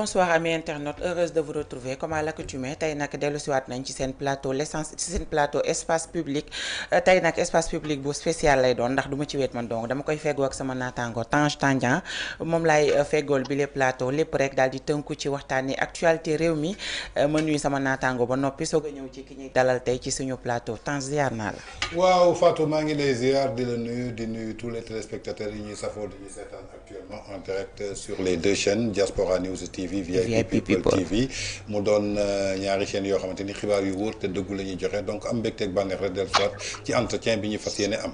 bonsoir amis internautes, heureuse de vous retrouver comme à l'accoutumée tey nag dellusiwaat nañ ci seen plateau l'essence ci seen plateau espace public tey nag espace public bu spécial lay doon ndax du ma ci weet man donc dama koy feggoo ak sama naataango Tange Tandian moom laay feggool bi les plateau lépp rek daal di tënku ci waxtaani actualité réew mi ma nuyu sama naataango ba noppi soog a ñëw ci ki ñuy dalal tey ci suñu plateau Tange ziar naa la. waaw Fatou maa ngi lay ziar di la nuyu di nuyu tous les téléspectateurs yi ñuy safoo di ñu seetaan actuellement en direct sur les deux chaînes Diaspora News TV VIP People TV mu doon ñaari chaînes yoo xamante ni xibaar yu wóor te dëggu la ñuy joxe donc am mbégteeg bànneex rek del soit ci entretien bi ñu fas yéene am.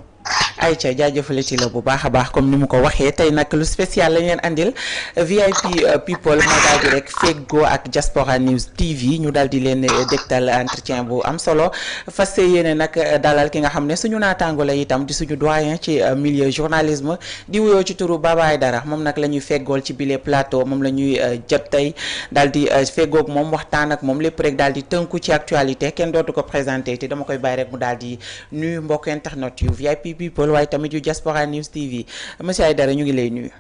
ayca jaajëfale ci la bu baax a baax comme ni mu ko waxee tey nag lu spécial lañ leen andil VIP People moo daal di rek feggoo ak Diaspora News TV ñu daal di leen dégtal entretien bu am solo fas yéene nag dalal ki nga xam ne suñu naataango la itam di suñu doyen ci milieu journalisme di wuyoo ci turu Baba Aïdara moom nag la ñuy feggool ci bile plateau moom la ñuy jot tey daal di feggoog moom waxtaan ak moom lépp rek daal di tënku ci actualité kenn dootu ko présenté te dama koy bàyyi rek mu daal di nuyu mbokk internet yu VIP People waaye tamit yu Diaspora News TV monsieur Aïdara ñu ngi lay nuyu.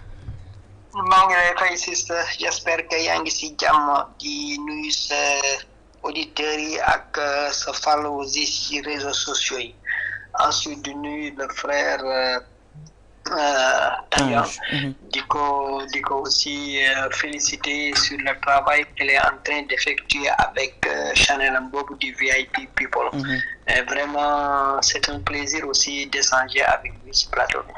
maa ngi lay fay sister j'espère que yaa ngi si jàmm di nuyu sa auditeurs yi ak sa followers yi si réseaux sociaux yi ensuite di nuyu le frère Tandian di ko aussi féliciter sur le travail qu'elle est en train d'effectuer avec channel am boobu di VIP People. Vraiment c'est un plaisir aussi d'échanger avec lui ci plateau bi.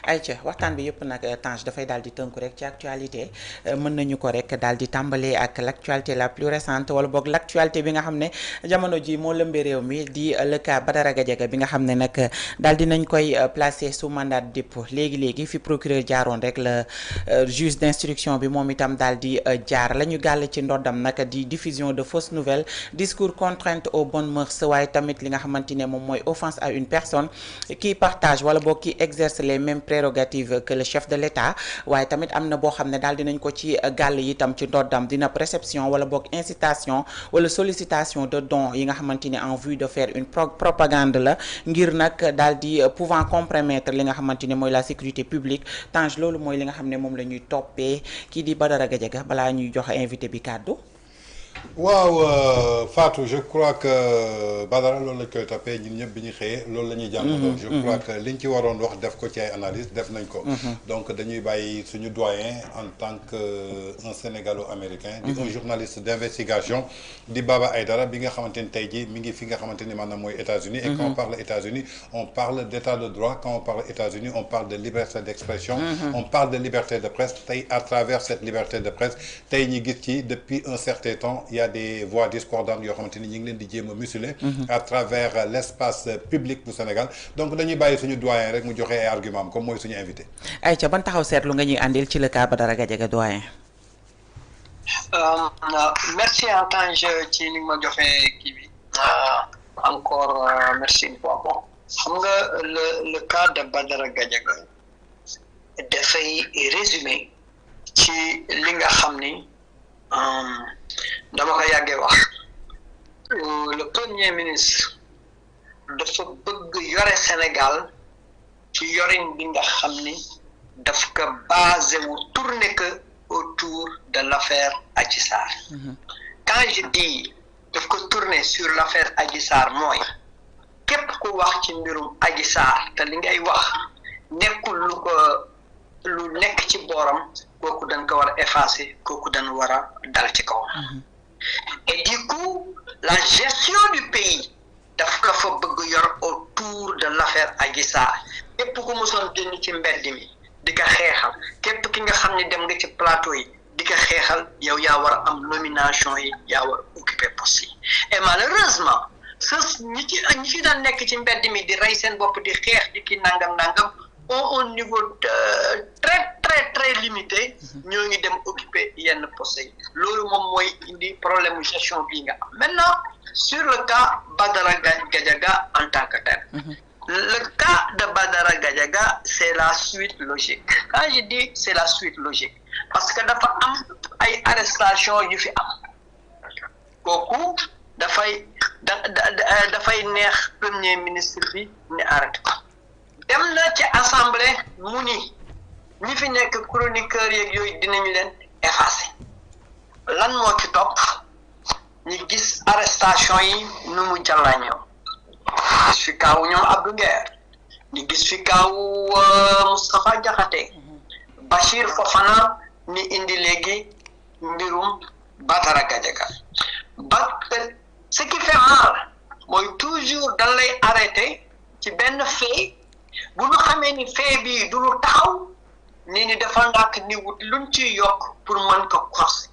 ayca waxtaan bi yëpp nag Tange dafay daal di tënku rek ci actualité mën nañu ko rek daal di tàmbalee ak l'actualité la plus récente wala boog l'actualité bi nga xam ne jamono ji moo lëmbee réew mi di le cas Badara Gadiaga bi nga xam ne nag daal di nañ koy placer sous mandat de dépôt léegi fi procureur jaaroon rek la juge d'instruction bi moom itam daal di jaar la ñu gàll ci ndoddam nag di diffusion de fausses nouvelles discours contrainte aux bonnes mœurs waaye tamit li nga xamante ne moom mooy offense à une personne qui partage wala boog qui exerce les mêmes prérogatives que le chef de l'État waaye tamit am na boo xam ne daal dinañ ko ci gàll itam ci ndoddam dina réception wala boog incitation wala sollicitation de dons yi nga xamante ne en vue de faire une propagande la ngir nag daal di pouvant compromettre li nga xamante ne mooy la sécurité publique. Tange loolu mooy li nga xam ne moom la ñuy toppee kii di Badara Gadiaga balaa ñuy joxe invité bi kàddu. waaw Fatou je crois que Badara loolu lañ koy toppee ñun ñëpp bi ñu xëyee loolu la ñuy jàngatoo. je crois que liñ ci waroon wax def ko ci ay analyse def nañ ko. donc dañuy bàyyi suñu doyen en tant que un sénégalo-américain. di un journaliste d'investigation di Baba Aïdara bi nga xamante ni tey jii mi ngi fi nga xamante ni maanaam mooy États-Unis et quand on parle États-Unis on parle d'état de droit quand on parle États-Unis on parle de liberté d'expression. on parle de liberté de presse tey à travers cette liberté de presse tey ñi gis ci depuis un certain temps. Il y a des voix discordantes yoo xamante ni ñu ngi leen di jéem a museler à travers l'espace public du Sénégal donc dañuy bàyyi suñu doyen rek mu joxe ay argument am comme mooy suñu invité. ayca ban taxaw seetlu nga ñuy àndil ci le cas Badara Gadiaga doyen. merci Tange ci ni ma joxe kii bi encore merci une fois bon xam nga le cas de Badara Gadiaga dafay résumé ci li nga xam ni. dama ko yàggee wax le premier ministre dafa bëgg yore Sénégal ci yorin bi nga xam ni daf ko basé wu tourner que autour de l'affaire Adji Sarr. quand je dis daf ko tourner sur l'affaire Adji Sarr mooy képp ku wax ci mbirum Adji Sarr te li ngay wax nekkul lu nekk ci booram kooku dañ ko war a effacer kooku dañ war a dal ci kaw. et du coup la gestion du pays daf ko fa bëgg yor autour de l'affaire Adji Sarr képp ku mosoon génn ci mbedd mi di ko xeexal képp ki nga xam ne dem nga ci plateau yi di ko xeexal yow yaa war a am nomination yi yaa war a occuper poste yi et malheureusement ñi fi daan nekk ci mbedd mi di rey seen bopp di xeex di ki nangam au niveau très limité ñoo ngi dem occuper yenn postes yi loolu moom mooy indi problème gestion bii nga am maintenant sur le cas Badara Gadiaga en tant que tel. Le cas de Badara Gadiaga c'est la suite logique quand je dis c'est la suite logique parce que dafa am ay arrestation yu fi am kooku dafay neex premier ministre bi ni arrêté ko dem na ci assemblée mu ni ñi fi nekk chroniqueur yeeg yooyu dinañu leen effacer lan moo ci topp ñu gis arrestation yi nu mu jàllañoo gis fi kaawu ñoom Abdou Nguer ñu gis fi kaawu Moustapha Diakhaté Bachir Fofana ni indi léegi mbirum Badara Gadiaga ba ce qui fait mal mooy toujours dañ lay arrêté ci benn fait bu ñu xamee ni fait bii du lu taxaw ni defal ndànk ni wut luñ ciy yokk pour mën ko corser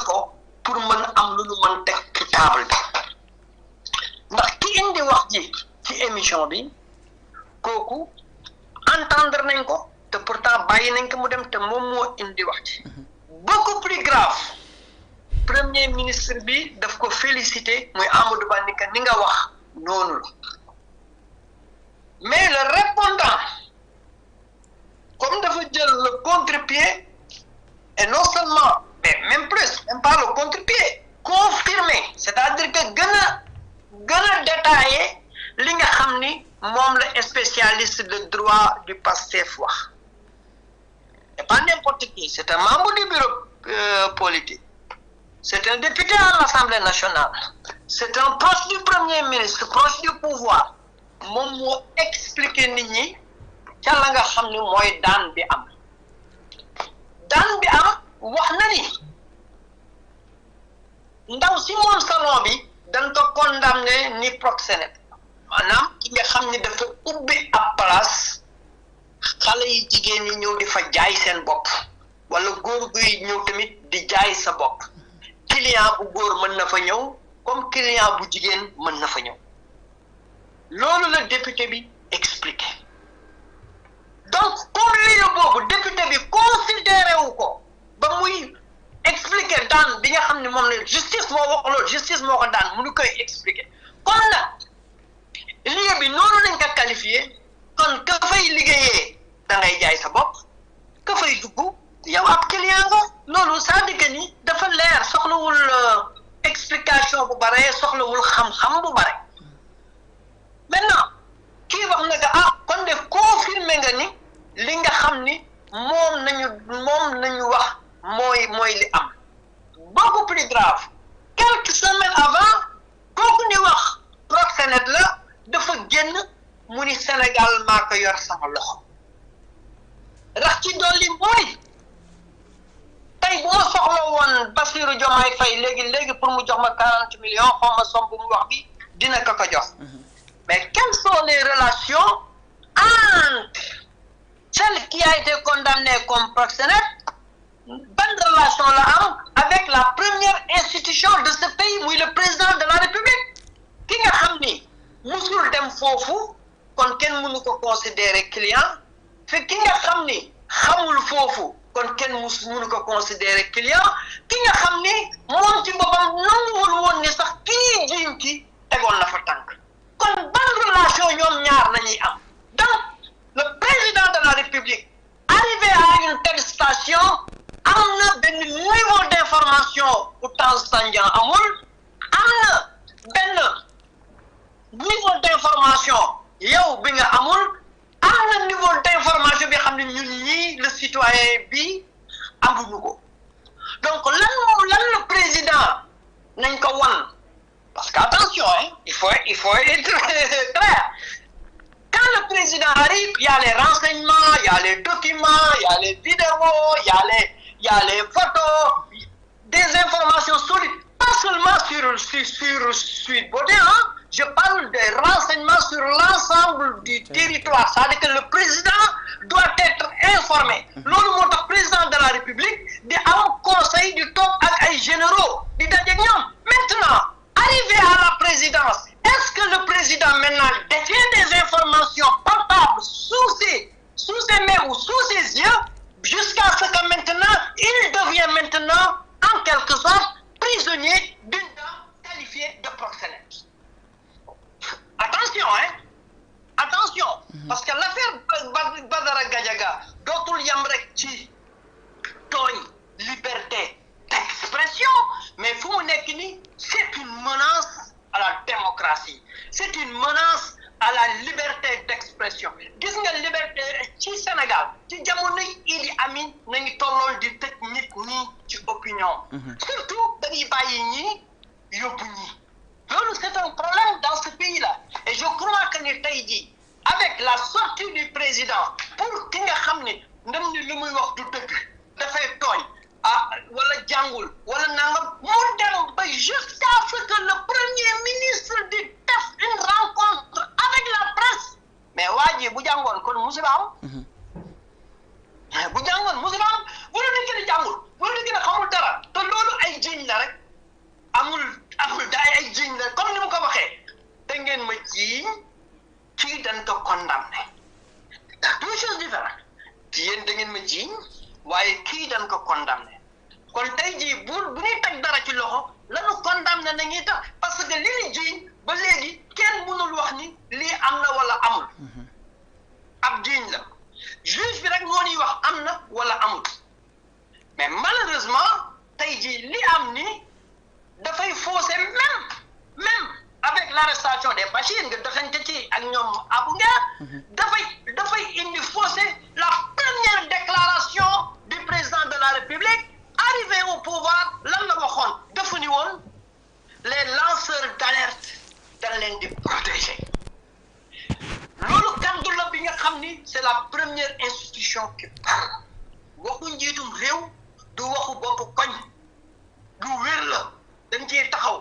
ko pour mën am lu ñu mën teg ci table bi ndax ki indi wax ji ci émission bi kooku entendre nañ ko te pourtant bàyyi nañ ko mu dem te moom moo indi wax ji beaucoup plus grave premier ministre bi daf ko félicité muy Amadou Ba ni nga wax noonu la mais le répondant comme dafa jël le contre-pied et non seulement mais même plus même pas le contre-pied confirmé c'est-à-dire que gën a détaillé li nga xam ni moom la spécialiste de droit du PASTEF wax et pas n'importe qui c'est un membre du bureau politique c'est un député à l'Assemblée nationale c'est un proche du premier ministre proche du pouvoir moom moo expliqué nit ñi ca la nga xam ni mooy daan bi am wax na ni ndaw si moom salon bi dañ ko condamné ni proxénète maanaam ki nga xam ni dafa ubbi ab place xale yi jigéen ñi ñëw di fa jaay seen bopp wala góor guy ñëw tamit di jaay sa bopp client bu góor mën na fa ñëw comme client bu jigéen mën na fa ñëw loolu la député bi expliqué donc comme lieu boobu député bi considéré wu ko ba muy expliqué daan bi nga xam ne moom la justice moo wax loolu justice moo ko daan mënu koy expliqué kon nag lieu bi noonu lañ ko qualifié kon ka fay liggéeyee da ngay jaay sa bopp ka fay dugg yow ab client nga loolu c'est-à-dire que ni dafa leer soxlawul explication bu bare soxlawul xam-xam bu bare maintenant kii wax na nga kon de confirmé nga ni li nga xam ni moom nañu wax mooy li am beaucoup plus grave quelques semaines avant kooku ni wax proxénète la dafa génn mu ni Sénégal maa ko yor sama loxo rax ci dolli mooy tey bu ma soxla woon Bassirou Diomaye Faye léegi pour mu jox ma 40 millions xaw ma somme bu mu wax bi dina ko jox mais quelles sont les relations entre celle qui a été condamnée comme proxénète bonne relation la am avec la première institution de ce pays muy le président de la République ki nga xam ni musul dem foofu kon kenn mënu ko considérer client fi ki nga xam ni xamul foofu kon kenn mënu ko considérer client ki nga xam ni moom ci boppam nanguwul woon ni sax kii jiim ki tegoon na fa tànk kon ban relation ñoom ñaar nañuy am donc le président de la République arrivé à une telle station am na benn niveau d'information bu Tange Tandian amul am na benn niveau d'information yow bi nga amul am na niveau d'information bi xam ne ñun ñii le citoyen bi amuñu ko donc lan le président nañ ko wan parce que attention il faut être clair quand le président arrive il y a les renseignements il y a les documents il y a les vidéos il y a les photos des informations solides pas seulement sur Sweet Beauté je parle des renseignements sur l'ensemble du territoire c'est-à-dire que le président doit être informé loolu moo tax président de la République di am conseil di toog ak ay généraux di dajeek ñoom maintenant arrivé à la présidence est-ce que le président maintenant détient des informations palpables sous ses mains ou sous ses yeux jusqu'à ce que maintenant il devient maintenant en quelque sorte prisonnier d'une dame qualifiée de proxénète. Attention parce que l'affaire Badara Gadiaga dootul yam rek ci tooñ liberté d'expression mais fu mu nekk ni c'est une menace à la démocratie c'est une menace à la liberté d'expression gis nga liberté ci Sénégal ci jamonoy Idi Amin nañu tollool di tëj nit ñi ci opinion surtout dañuy bàyyi ñi yóbbu ñi loolu c'est un problème dans ce pays-là et je crois que ni tey jii avec la sortie du président pour ki nga xam ne ndem ni li muy wax du dëgg dafay tooñ wala jàngul wala nangam mu dem ba jusqu'à ce que le premier ministre di def une rencontre avec la presse mais waa ji bu jàngoon kon musiba am bu jàngoon musiba am bu la nekkee di jàngul bu la nekkee di xamul dara te loolu ay jiñ la rek amul daay ay jiñ la comme ni mu ko waxee da ngeen ma jiñ kii dañ ko condamné deux choses différentes yéen da ngeen ma jiñ waaye kii dañ ko condamné kon tey jii bu ñuy teg dara ci loxo lanu condamné nañuy tax parce que li ñu jiñ ba léegi kenn mënul wax ni lii am na wala amul ab jiñ la juge bi rek moo ñuy wax am na wala amul mais malheureusement tey jii li am ni dafay fausser même avec l'arrestation des Bachir nga doxante ci ak ñoom Abou Nga dafay indi fausser la première déclaration du président de la République arrivé au pouvoir lan la waxoon dafa ni woon les lanceurs d'alerte dañ leen di protéger loolu kaddu la bi nga xam ni c'est la première institution qui parle waxu njiitum réew du waxu bopp koñ du wér la dañ ciy taxaw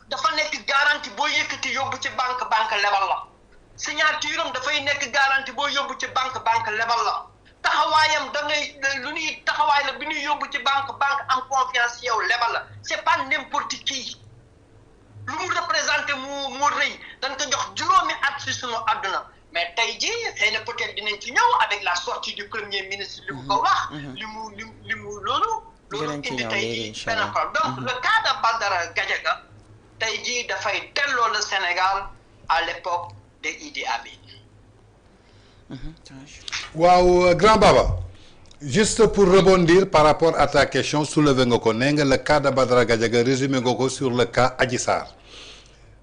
dafa nekk garantie boo yëkkati yóbbu ci banque lebal la signature am dafay nekk garantie boo yóbbu ci banque lebal la taxawaayam da ngay lu ñuy taxawaay la bi ñuy yóbbu ci banque en confiance yow lebal la c'est pas n'importe qui lu mu représenté mu rëy dañ ko jox juróomi at ci sunu àdduna mais tey jii xëy na peut-être dinañ ci ñëw avec la sortie du premier ministre li mu ko wax li mu loolu indi tey jii benn problème donc le cas de Badara Gadiaga tey jii dafay delloo le Sénégal à l'époque de Idi Amin. waaw grand Baba juste pour rebondir par rapport à ta question soulever nga ko nee nga le cas de Badara Gadiaga résumé nga ko sur le cas Adji Sarr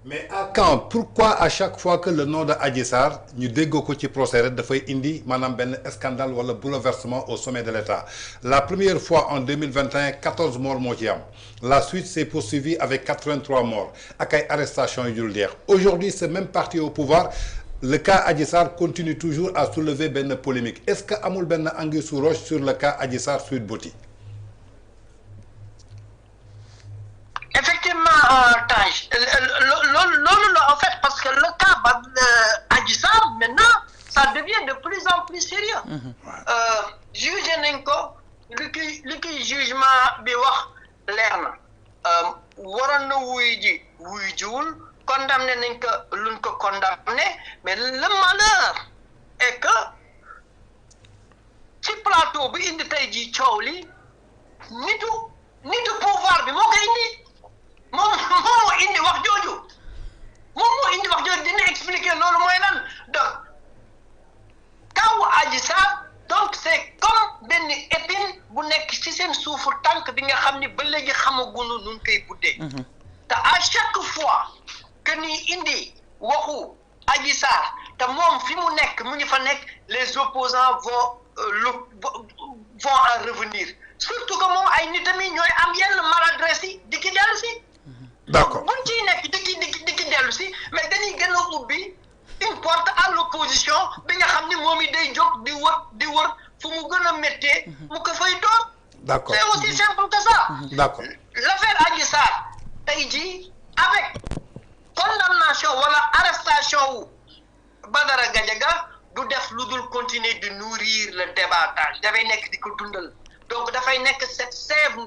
mais à quand pourquoi à chaque fois que le nom de Adji Sarr ñu dégg ko ci procès rek dafay indi maanaam benn scandale wala bouleversement au sommet de l'État la première fois en 2021 14 morts moo ci am la suite s'est poursuivie avec 83 morts ak ay arrestations yu dul jeex aujourd'hui ce même parti au pouvoir le cas Adji Sarr continue toujours à soulever benn polémique est-ce que amul benn anguille sous roche sur le cas Adji Sarr Sweet Beauty. Effectivement Tange loolu la en fait parce que le cas Adji Sarr maintenant ça devient de plus en plus sérieux jugé nañ ko li ki jugement bi wax leer na waroon na wuy jiwul condamné nañ ko luñ ko condamné mais le malheur est que ci plateau bi indi tey jii coow li nitu pouvoir bi moo ko indi moom moo indi wax jooju dina expliquer loolu mooy lan donc kaw Adji Sarr donc c'est comme benn épine bu nekk ci seen suufu tànk bi nga xam ni ba léegi xamaguñu nun koy buddee te à chaque fois que ni indi waxu Adji Sarr te moom fi mu nekk mu ngi fa nekk les opposants vont en revenir surtout que moom ay nitam yi ñooy am yenn maladresse yi di ki dellu si d'accord buñ ciy nekk di ki dellu si mais dañuy gën a ubbi une porte à l'opposition bi nga xam ni moom it day jóg di wër fu mu gën a méttee mu ko fay doon d'accord c'est aussi simple que ça d'accord l'affaire Adji Sarr tey jii avec condamnation wala arrestation wu Badara Gadiaga du def lu dul continuer de nourrir le débat dafay nekk di ko dundal donc dafay nekk cette sève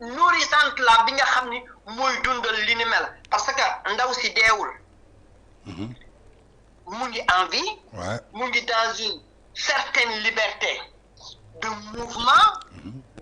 nourrissante la bi nga xam ni mooy dundal li ni mel parce que ndaw si deewul mu ngi en vie mu ngi dans une certaine liberté de mouvement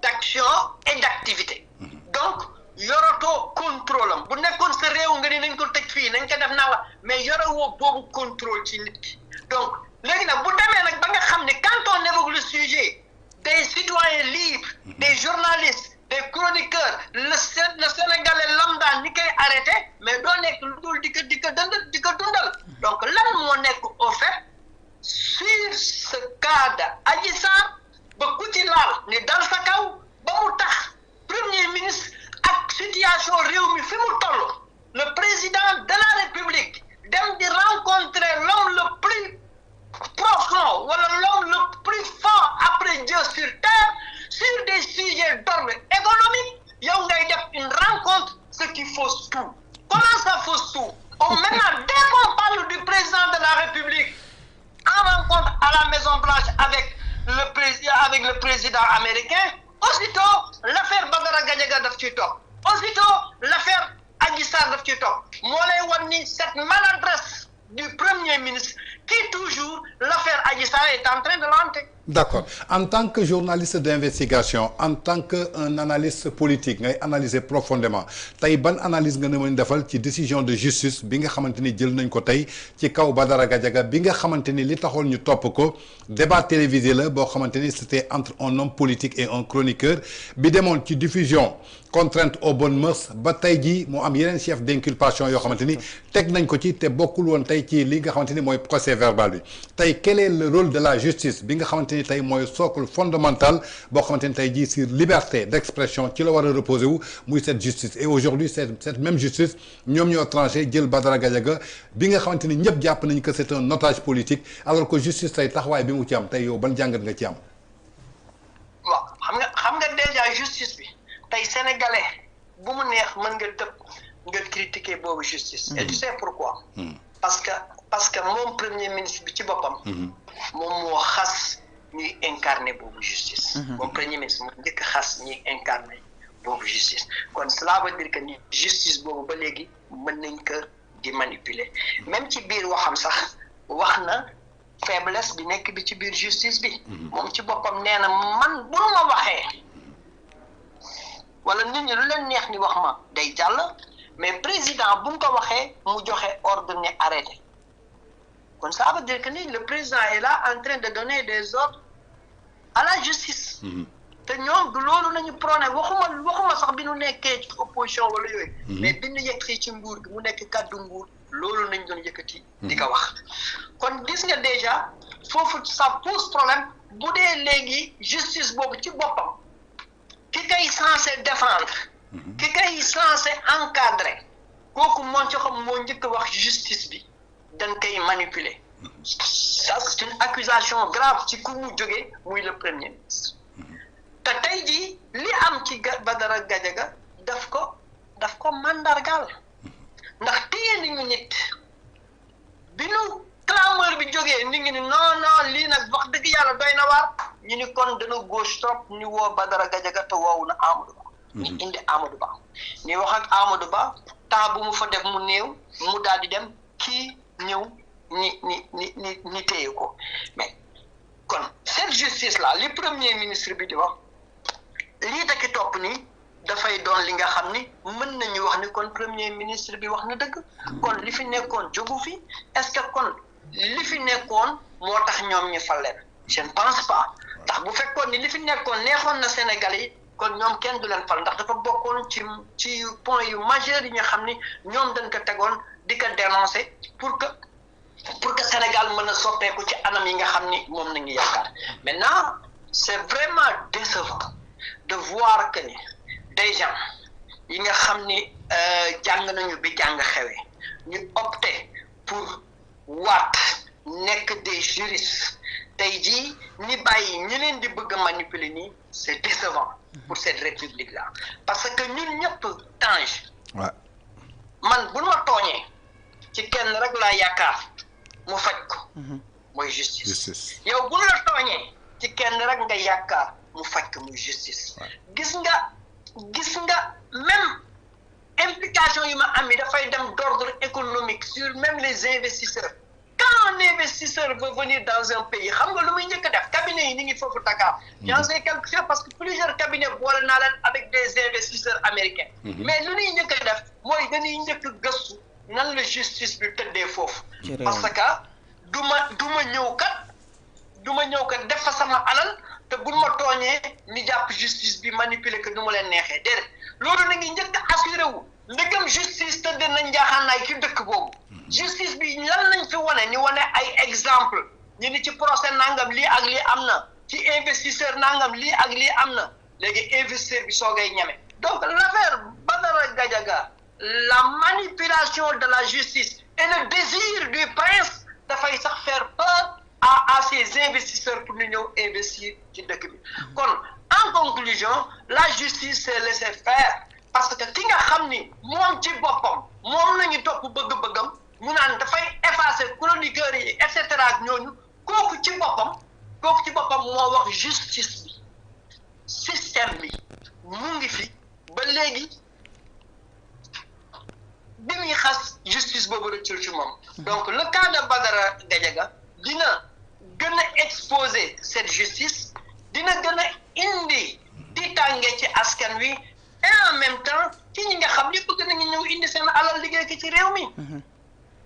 d'action et d'activité donc yoratoo contrôle am bu nekkoon sa réew nga ni nañ ko tëj fii nañ ko def naa la mais yorewoo boobu contrôle ci nit ki donc léegi nag bu demee nag ba nga xam ne quand on évoque le sujet des citoyens libres des journalistes des chroniqueurs le Sénégalais lambda ñi koy arrêté mais doo nekk lu dul di ko dundal donc lan moo nekk au fait sur ce cas de Adji Sarr ba ku ci laal ni dal sa kaw ba mu tax premier ministre ak situation réew mi fi mu toll le président de la République dem di rencontrer l'homme le plus profond wala l'homme le plus fort après Dieu sur terre sur des sujets d'ordre économique yow ngay def une rencontre ce qui fausse tout. Comment ça fausse tout? Maintenant dès qu'on parle du président de la République en rencontre à la Maison Blanche avec le président américain, aussitôt l'affaire Badara Gadiaga daf ci topp, aussitôt l'affaire Adji Sarr daf ci topp. Moo lay wan ni cette maladresse du premier ministre qui toujours l'affaire Adji Sarr est en train de l'hanter. D'accord. En tant que journaliste d'investigation, en tant qu'un analyste politique ngay analyser profondément tey ban analyse nga ne mën defal ci décision de justice bi nga xamante ni jël nañ ko tey ci kaw Badara Gadiaga bi nga xamante ni li taxoon ñu topp ko débat télévisé la boo xamante ni c'était entre un homme politique et un chroniqueur bi demoon ci diffusion contrainte aux bonnes mœurs ba tey jii moo am yeneen chef d'inculpation yoo xamante ni teg nañ ko ci te bokkul woon tey ci li nga xamante ni mooy procès verbal bi tey quel est le rôle de la justice bi nga xamante ni tey mooy socle fondamental boo xamante ni tey jii sur liberté d'expression ci la war a reposer wu muy cette justice et aujourd'hui cette même justice ñoom ñoo tranché jël Badara Gadiaga bi nga xamante ni ñëpp jàpp nañu que c'est un otage politique alors que justice tey taxawaay bi mu ci am tey yow ban jàngat nga ci am. waaw xam nga déjà justice bi tey sénégalais bu mu neex mën nga tëb nga critiquer boobu justice. et tu sais pourquoi. parce que moom premier ministre bi ci boppam. moom moo xas ñuy incarner boobu justice. moom premier ministre moo njëkk a xas ñuy incarner boobu justice kon cela veut dire que ni justice boobu ba léegi mën nañ ko di manipuler même ci biir waxam sax wax na faiblesse bi nekk bi ci biir justice bi. moom ci boppam nee na man bu ma waxee wala nit ñi lu leen neex ni wax ma day jàll mais président bu mu ko waxee mu joxe ordre ne arrêté. kon ça veut dire que ni le président est là en train de donner des ordres à la justice. te ñoom du loolu nañu prôné waxuma sax bi nu nekkee ci opposition wala yooyu. mais bi nu yegg ci nguur gi mu nekk kàddu nguur loolu nañ doon yëkkati. di ko wax kon gis nga déjà foofu ça pose problème bu dee léegi justice boobu ci boppam ki kay censé défendre. ki kay censé encadrer kooku moo ci xam moo njëkk wax justice bi. dañ koy manipuler ça c'est une accusation grave ci ku mu jógee muy le premier ministre te tey jii li am ci Badara Gadiaga daf ko mandargal ndax téye nañu nit bi nu clameur bi jógee ni ngi ni non lii nag wax dëgg yàlla doy na waar ñu ni kon dana gauche trop ñu woo Badara Gadiaga te woowu na Amadou Ba ñu indi Amadou Ba ñu wax ak Amadou Ba temps bu mu fa def mu néew mu daal di dem kii ñëw ni téye ko mais kon cette justice là li premier ministre bi di wax lii takki topp ni dafay doon li nga xam ni mën nañu wax ni kon premier ministre bi wax na dëgg kon li fi nekkoon jógu fi est-ce que kon li fi nekkoon moo tax ñoom ñu fal leen je ne pense pas ndax bu fekkoon ni li fi nekkoon neexoon na Sénégal yi kon ñoom kenn du leen fal ndax dafa bokkoon ci point yu majeur yi nga xam ni ñoom dañ ko tegoon di ko dénoncer pour que Sénégal mën a soppeeku ci anam yi nga xam ni moom nañu yaakaar maintenant c'est vraiment décevant de voir que ni des gens yi nga xam ni jàng nañu bi jàng xewee ñu opté pour waat nekk des juristes tey jii ñi bàyyi ñi leen di bëgg a manipuler nii c'est décevant pour cette république là parce que ñun ñëpp Tange man bu ma tooñee ci kenn rek laa yaakaar mu faj ko mooy justice yow bu la tooñee ci kenn rek nga yaakaar mu faj ko muy justice gis nga même implication yu ma am yi dafay dem d'ordre économique sur même les investisseurs quand un investisseur veut venir dans un pays xam nga lu muy njëkk a def cabinet yi ni ngi foofu Dakar j'en sais quelque chose parce que plusieurs cabinets boole naa leen avec des investisseurs américains mais lu ñuy njëkk a def mooy dañuy njëkk gëstu nan la justice bi tëddee foofu parce que du ma ñëw kat def fa sama alal te buñ ma tooñee ni jàpp justice bi manipuler que nu mu leen neexee déedéet loolu na ngi njëkk a assuré wu ndegam justice tëdd nañ njaaxaanaay ci dëkk boobu justice bi lan lañ fi wane ni wane ay exemple ñu ni ci procès nangam lii ak lii am na ci investisseur nangam lii ak lii am na léegi investisseur bi soogay ñeme donc l'affaire Badara Gadiaga la manipulation de la justice et le désir du prince dafay sax faire peur à ces investisseurs pour ñu ñëw investir ci dëkk bi kon en conclusion la justice s'est laissé faire parce que ki nga xam ni moom ci boppam moom la ñu topp bëgg-bëggam mu naan dafay effacer chroniqueurs yi et cetera ak ñooñu kooku ci boppam moo wax justice bi système bi mu ngi fi ba léegi bi muy xas justice boobu rëccul ci moom donc le cas de Badara Gadiaga dina gën a exposer cette justice dina gën a indi tiitaange ci askan wi et en même temps ci ñi nga xam ni bëgg nañu ñëw indi seen alal liggéey ki ci réew mi.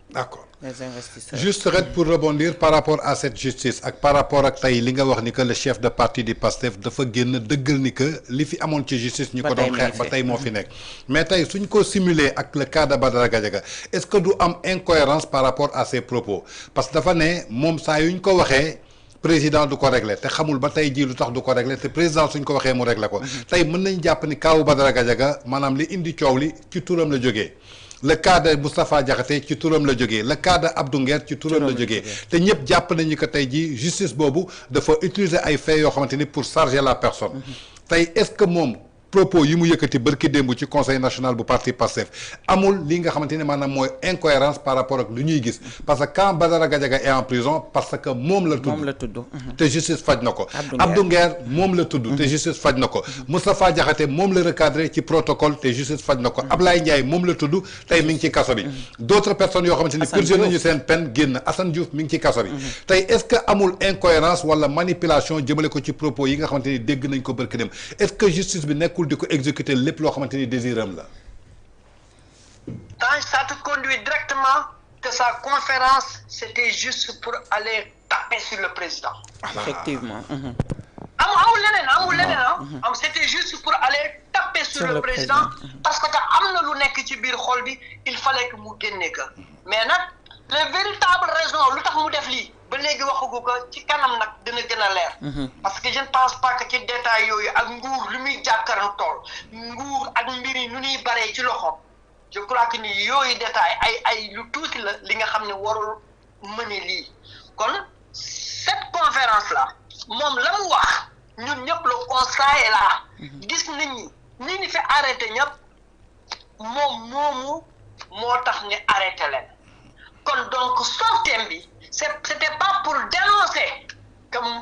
D'accord. Les investisseurs. Juste rek pour rebondir par rapport à cette justice ak par rapport ak tey li nga wax ni que le chef de parti du PASTEF dafa génn dëggal ni que li fi amoon ci justice ñu ko doon xeex ba tey moo fi nekk mais tey suñ ko simuler ak le cas de Badara Gadiaga est-ce que du am incohérence par rapport à ses propos parce que dafa ne moom saa yuñ ko waxee président du ko régler te xamul ba tey jii lu tax du ko régler te président suñ ko waxee mu régler ko tey mën nañ jàpp ni kaawu Badara Gadiaga maanaam li indi coow li ci turam la jógee le cas de Moustapha Diakhaté ci turam la jógee le cas de Abdou Nguer ci turam la jógee te ñëpp jàpp nañu que tey jii justice boobu dafa utiliser ay faits yoo xamante ni pour charger la personne tey est-ce que moom propos yi mu yëkkati barki démb ci conseil national bu parti Pastef amul li nga xamante ne maanaam mooy incohérence par rapport ak lu ñuy gis parce que quand Badara Gadiaga est en prison parce que moom la tudd te justice faj na ko Abdou Nguer moom la tudd te justice faj na ko Moustapha Diakhaté moom la recadré ci protocole te justice faj na ko Ablaye Ndiaye moom la tudd tey mi ngi ci kaso bi d'autres personnes yoo xamante ni purgé nañu seen peine génn Assane Diouf mi ngi ci kaso bi tey est-ce que amul incohérence wala manipulation jëmale ko ci propos yi nga xamante ni dégg nañ ko barki dem est-ce que justice bi nekkul di ko exécuter lépp loo xamante ni désiram la. Ça te conduit directement que sa conférence c'était juste pour aller taper sur le président. Effectivement. amul leneen c'était juste pour aller taper sur le président parce que am na lu nekk ci biir xol bi il fallait que mu génne ko mais nag les véritables raisons lu tax mu def lii ba léegi waxagu ko ci kanam nag dina gën a leer parce que je ne pense pas que ci détails yooyu ak nguur lu muy jàkkaran tool nguur ak mbir yi nu ñuy baree ci loxoom je crois que ni yooyu détails ay lu tuuti la li nga xam ne warul mëne lii kon cette conférence là moom la mu wax ñun ñëpp le constat est là gis nit ñi fi arrêté ñëpp moom moomu moo tax ñu arrêté leen kon donc sortem bi c'était pas pour dénoncer comme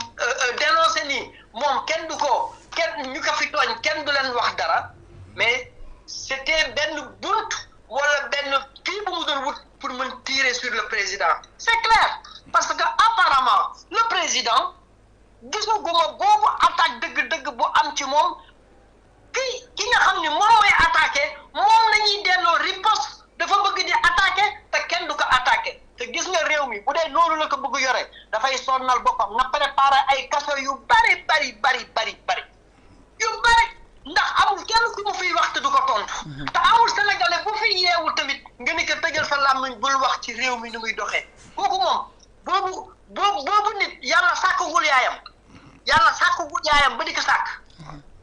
dénoncer ni moom kenn du ko kenn ñu ko fi tooñ kenn du leen wax dara mais c'était benn bunt wala benn kii bu mu doon wut pour mën tirer sur le président c'est clair parce que apparemment le président gisaguma boobu attaque dëgg-dëgg bu am ci moom ki nga xam ni moom mooy attaqué moom la ñuy delloo riposte dafa bëgg di attaqué te kenn du ko attaqué te gis nga réew mi bu dee loolu la ko bëgg yore dafay sonnal boppam na préparé ay kaso yu bari yu bari ndax amul kenn ku mu fiy wax te du ko tontu te amul sénégalais bu fi yeewu tamit nga ni ko tëjal sa làmmiñ bul wax ci réew mi ni muy doxee kooku moom boobu nit yàlla sàkkagul yaayam ba di ko sàkk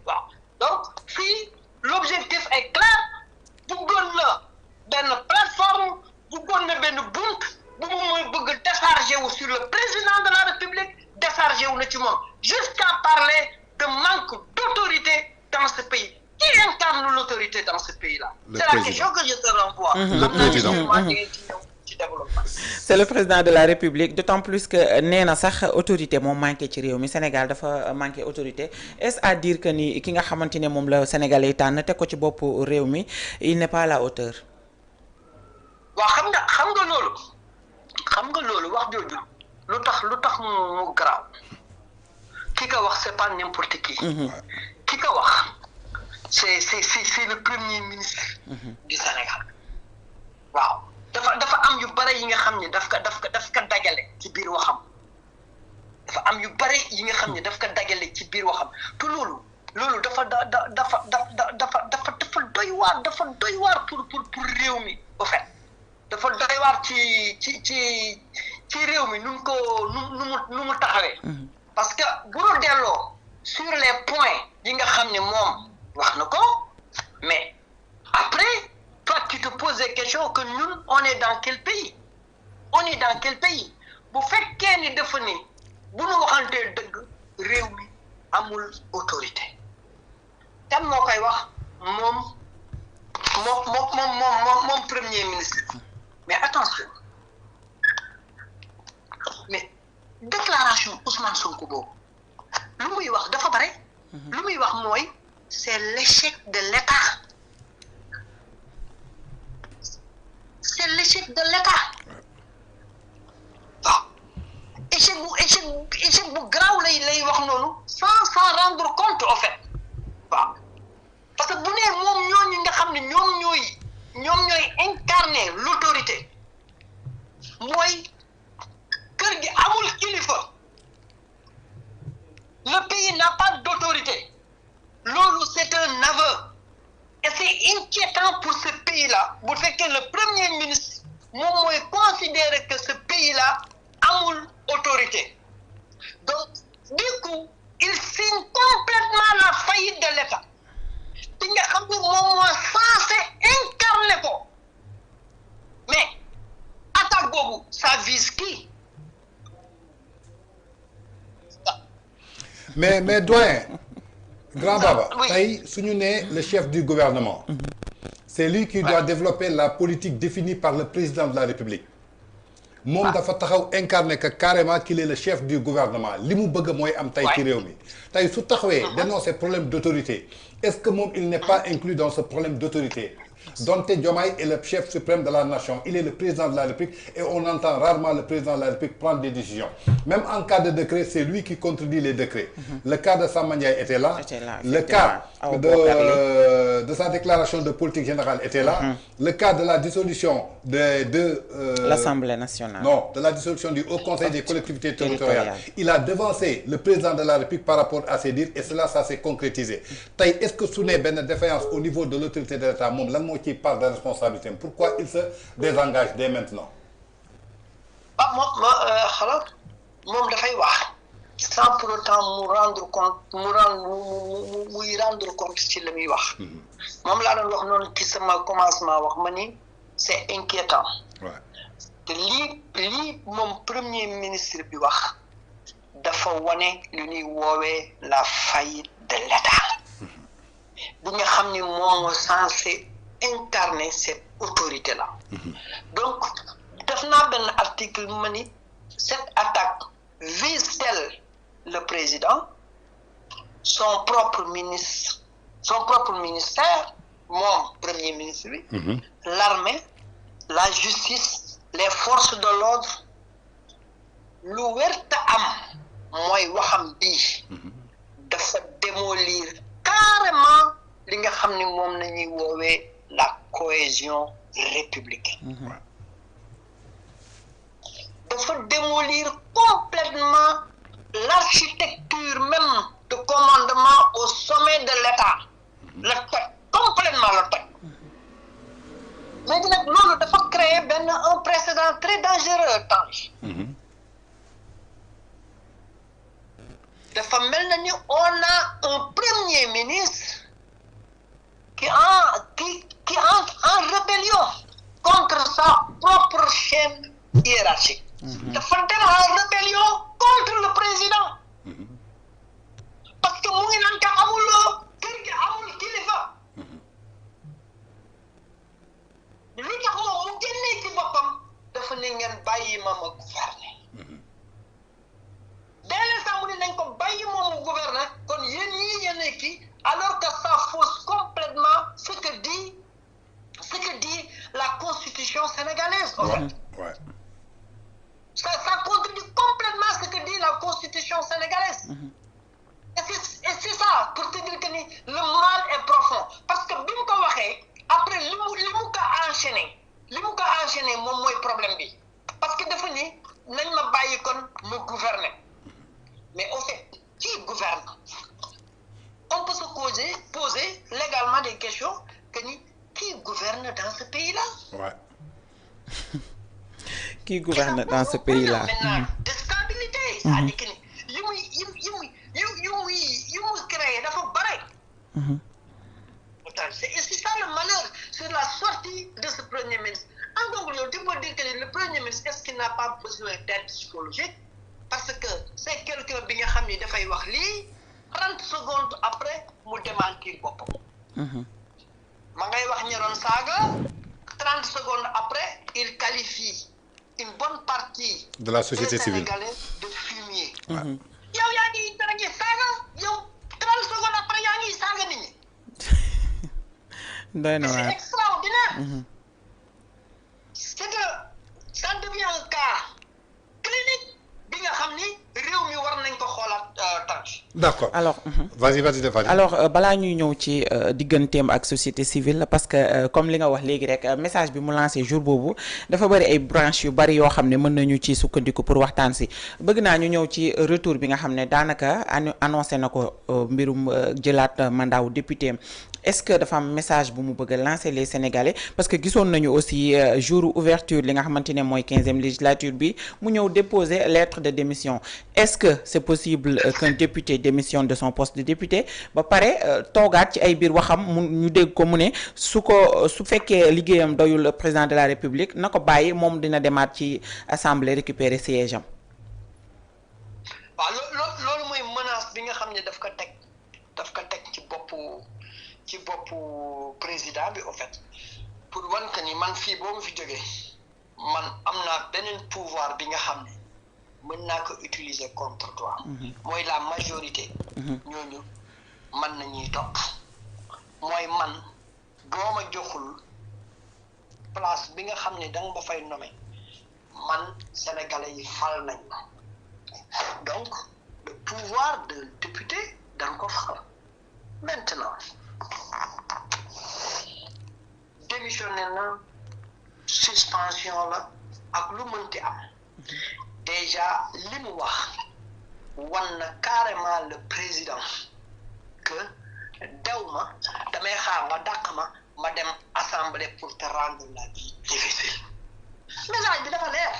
waaw donc fii l'objectif est clair bëggoon na benn plateforme bëggoon na benn bunt bu mu mooy bëgg décharger wu sur le président de la République décharger wu na ci moom jusqu'à parler de manque d'autorité dans ce pays. Qui incarne l'autorité dans ce pays-là? C'est la question que je te renvoie. Le président. C'est le président de la République d'autant plus que nee na sax autorité moom manqué ci réew mi Sénégal dafa manqué autorité est-ce à dire que ni ki nga xamante ne moom la Sénégalais yi tànn teg ko ci bopp réew mi il n'est pas à la hauteur. waaw xam nga loolu wax jooju lu tax mu garaaw ki ko wax c'est pas n'importe qui. ki ko wax c'est le premier ministre du Sénégal waaw dafa am yu bare yi nga xam ne daf ka dajale ci biir waxam dafa am yu bare yi nga xam ne daf ko dagale ci biir waxam te loolu dafa doy waar pour réew mi au fait dafa doy waar ci réew mi nu mu taxawee parce que bu ñu delloo sur les points yi nga xam ne moom wax na ko mais après toi tu te poses des questions que ñun on est dans quel pays bu fekkee ni dafa ni bu ñu waxantee dëgg réew mi amul autorité kan moo koy wax moom premier ministre mais attention mais déclaration Ousmane Sonko boobu lu muy wax dafa bare lu muy wax mooy c'est l'échec de l'État waaw échec bu garaaw lay wax noonu sans rendre compte en fait waaw parce que bu nee moom ñooñu nga xam ne ñoom ñooy incarner l'autorité mooy kër gi amul kilifa le pays n'a pas d'autorité loolu c'est un aveu et c'est inquiétant pour ce pays-là bu fekkee le premier ministre moom mooy considérer que ce pays-là amul autorité donc du coup il signe complètement la faillite de l'État te nga xam ne moom moo censé incarner ko mais attaque boobu ça vise qui mais doyen grand baba tey suñu nee le chef du gouvernement c'est lui qui doit développer la politique définie par le président de la République moom dafa taxaw incarner que carrément qu'il est le chef du gouvernement li mu bëgg mooy am tey ci réew mi tey su taxawee dénoncer problème d'autorité est-ce que moom il n'est pas inclus dans ce problème d'autorité donte Diomaye est le chef suprême de la nation il est le président de la République et on entend rarement le président de la République prendre des décisions même en cas de décret c'est lui qui contredit les décrets le cas de Samba Ndiaye était là le cas de sa déclaration de politique générale était là le cas de la dissolution de l'Assemblée nationale de la dissolution du Haut Conseil des collectivités territoriales il a devancé le président de la République par rapport à ses dires et ça s'est concrétisé tey est-ce que su ne benn défaillance au niveau de l'autorité de l'État moom lan moo ci part de responsabilité pourquoi il se désengage dès maintenant moom dafay wax sans pour autant muy rendre compte ci la muy wax moom laa doon wax noonu ci sama commencement wax ma ni c'est inquiétant te lii moom premier ministre bi wax dafa wane lu ñuy woowee la faillite de l'État bi nga xam ni moom moo censé incarner cette autorité-là donc def naa benn article ma ni cette attaque vise-t-elle le président son propre ministère moom premier ministre bi l'armée la justice les forces de l'ordre lu wérta am mooy waxam bii dafa démolir carrément li nga xam ni moom nañuy woowee la cohésion républicaine dafa démolir complètement l'architecture même de commandement au sommet de l'État la toj complètement la toj léegi nag loolu dafa créer un précédent très dangereux dafa mel na ni on a un premier ministre qui est en rébellion contre sa propre chaîne hiérarchique dafa dem en rébellion contre le président parce que mu ngi naan te amuloo kër gi amul kilifa lu tax moom mu génnee ci boppam dafa ne ngeen bàyyi ma gouverner dès sax mu ne nañ ko bàyyi moomu gouverner kon yéen ñii yéen kii alors que ça fausse complètement ce que dit la constitution sénégalaise en fait ça contredit complètement ce que dit la constitution sénégalaise et c'est ça pour te dire que ni le mal est profond parce que bi mu ko waxee après li mu ko enchaîné moom mooy problème bi parce que dafa ni nañ ma bàyyi kon ma gouverner mais au fait qui gouverne? On peut se poser légalement des questions que qui gouverne dans ce pays-là? Ouais. Qui gouverne dans ce pays-là? Maintenant, de stabilité. C'est-à-dire que yu mu créé dafa bare. C'est ça le malheur sur la sortie de ce premier ministre. En conclusion, tu peux dire que le premier ministre, est-ce qu'il n'a pas besoin d'aide psychologique? Parce que c'est quelqu'un bi nga xam ni dafay wax lii 30 secondes après mu démentir boppam. Ma ngay wax ñaroon saaga 30 secondes après il qualifie une bonne partie de la société civile sénégalaise de fumier. yow yaa ngi dara ngi saaga yow 30 secondes après yaa ngi saaga nit ñi. C'est extraordinaire. C'est que ça devient un cas clinique bi nga xam ni réew mi war nañ ko xoolaat tâche. D'accord. Alors vas-y Fadi. Alors balaa ñuy ñëw ci digganteem ak société civile parce que comme li nga wax léegi rek message bi mu lancé jour boobu dafa bëri ay branches yu bëri yoo xam ne mën nañu ci sukkandiku pour waxtaan si bëgg naa ñu ñëw ci retour bi nga xam ne daanaka annoncé na ko mbirum jëlaat mandat wu député. Est-ce que dafa am message bu mu bëgg a lancer les Sénégalais parce que gisoon nañu aussi jour ouverture li nga xamante ne mooy 15e législature bi mu ñëw déposer lettre de démission est-ce que c'est possible qu'un député démissionne de son poste de député ba pare toogaat ci ay biir waxam mu ñu dégg ko mu ne su fekkee liggéeyam doyul président de la République na ko bàyyi moom dina demaat ci assemblée récupérer siège am. waaw loolu mooy menace bi nga xam ne daf ko teg ci boppu président bi au fait pour wan que ni man fii boo ma fi jógee man am naa beneen pouvoir bi nga xam ne mën naa ko utiliser contre toi. mooy la majorité. ñooñu man nañuy topp mooy man boo ma joxul place bi nga xam ne danga ma fay nommer man sénégalais yi fal nañ ma donc le pouvoir de député danga ko fal maintenant démissionné na suspension la ak lu mënti am déjà li mu wax wan na carrément le président que daw ma damay xaar nga dàq ma dem assemblée pour te rendre la vie difficile message bi dafa leer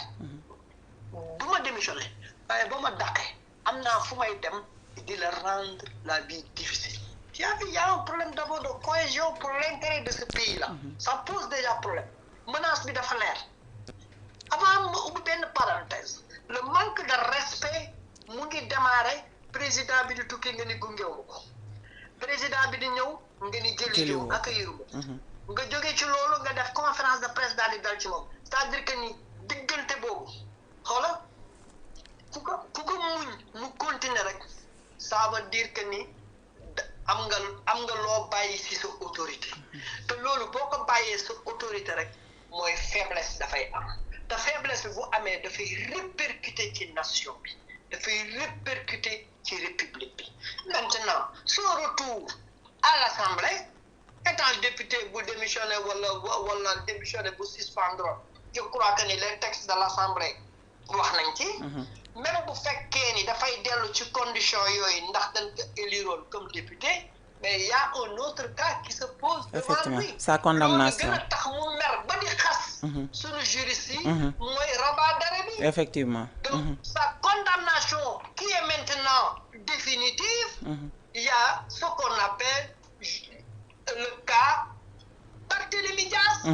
du ma démissionné waaye ba ma dàqee am naa fu may dem di la rendre la vie difficile. Il y a un problème d'abord de cohésion pour l'intérêt de ce pays-là. Ça pose déjà problème. Menace bi dafa leer. Avant ma ubbi benn parenthèse le manque de respect mu ngi démarrer président bi di tukki nga ni gungewu ko président bi di ñëw nga ni jëli accueillir ko nga jógee ci loolu nga def conférence de presse daal di dal ci moom c'est-à-dire que ni diggante boobu xoola ku ko muñ mu continuer rek ça veut dire que ni am nga loo bàyyi ci sa autorité te loolu boo ko bàyyee sa autorité rek mooy faiblesse dafay am te faiblesse bi bu amee dafay répercuter ci nation bi dafay répercuter ci république bi maintenant son retour à l'Assemblée étant député bu démissionné wala démissionné bu suspendre je crois que ni les textes de l'Assemblée wax nañ ci même bu fekkee ni dafay dellu ci condition yooyu ndax dañ ko éliroon comme député mais il y a un autre cas qui se pose devant lui. Sa condamnation loolu gën a tax mu mer ba di xas suñu juriste yi mooy rabat d'arrêt bi effectivement donc sa condamnation qui est maintenant définitive il y a ce qu'on appelle le cas Barthélémy Dias on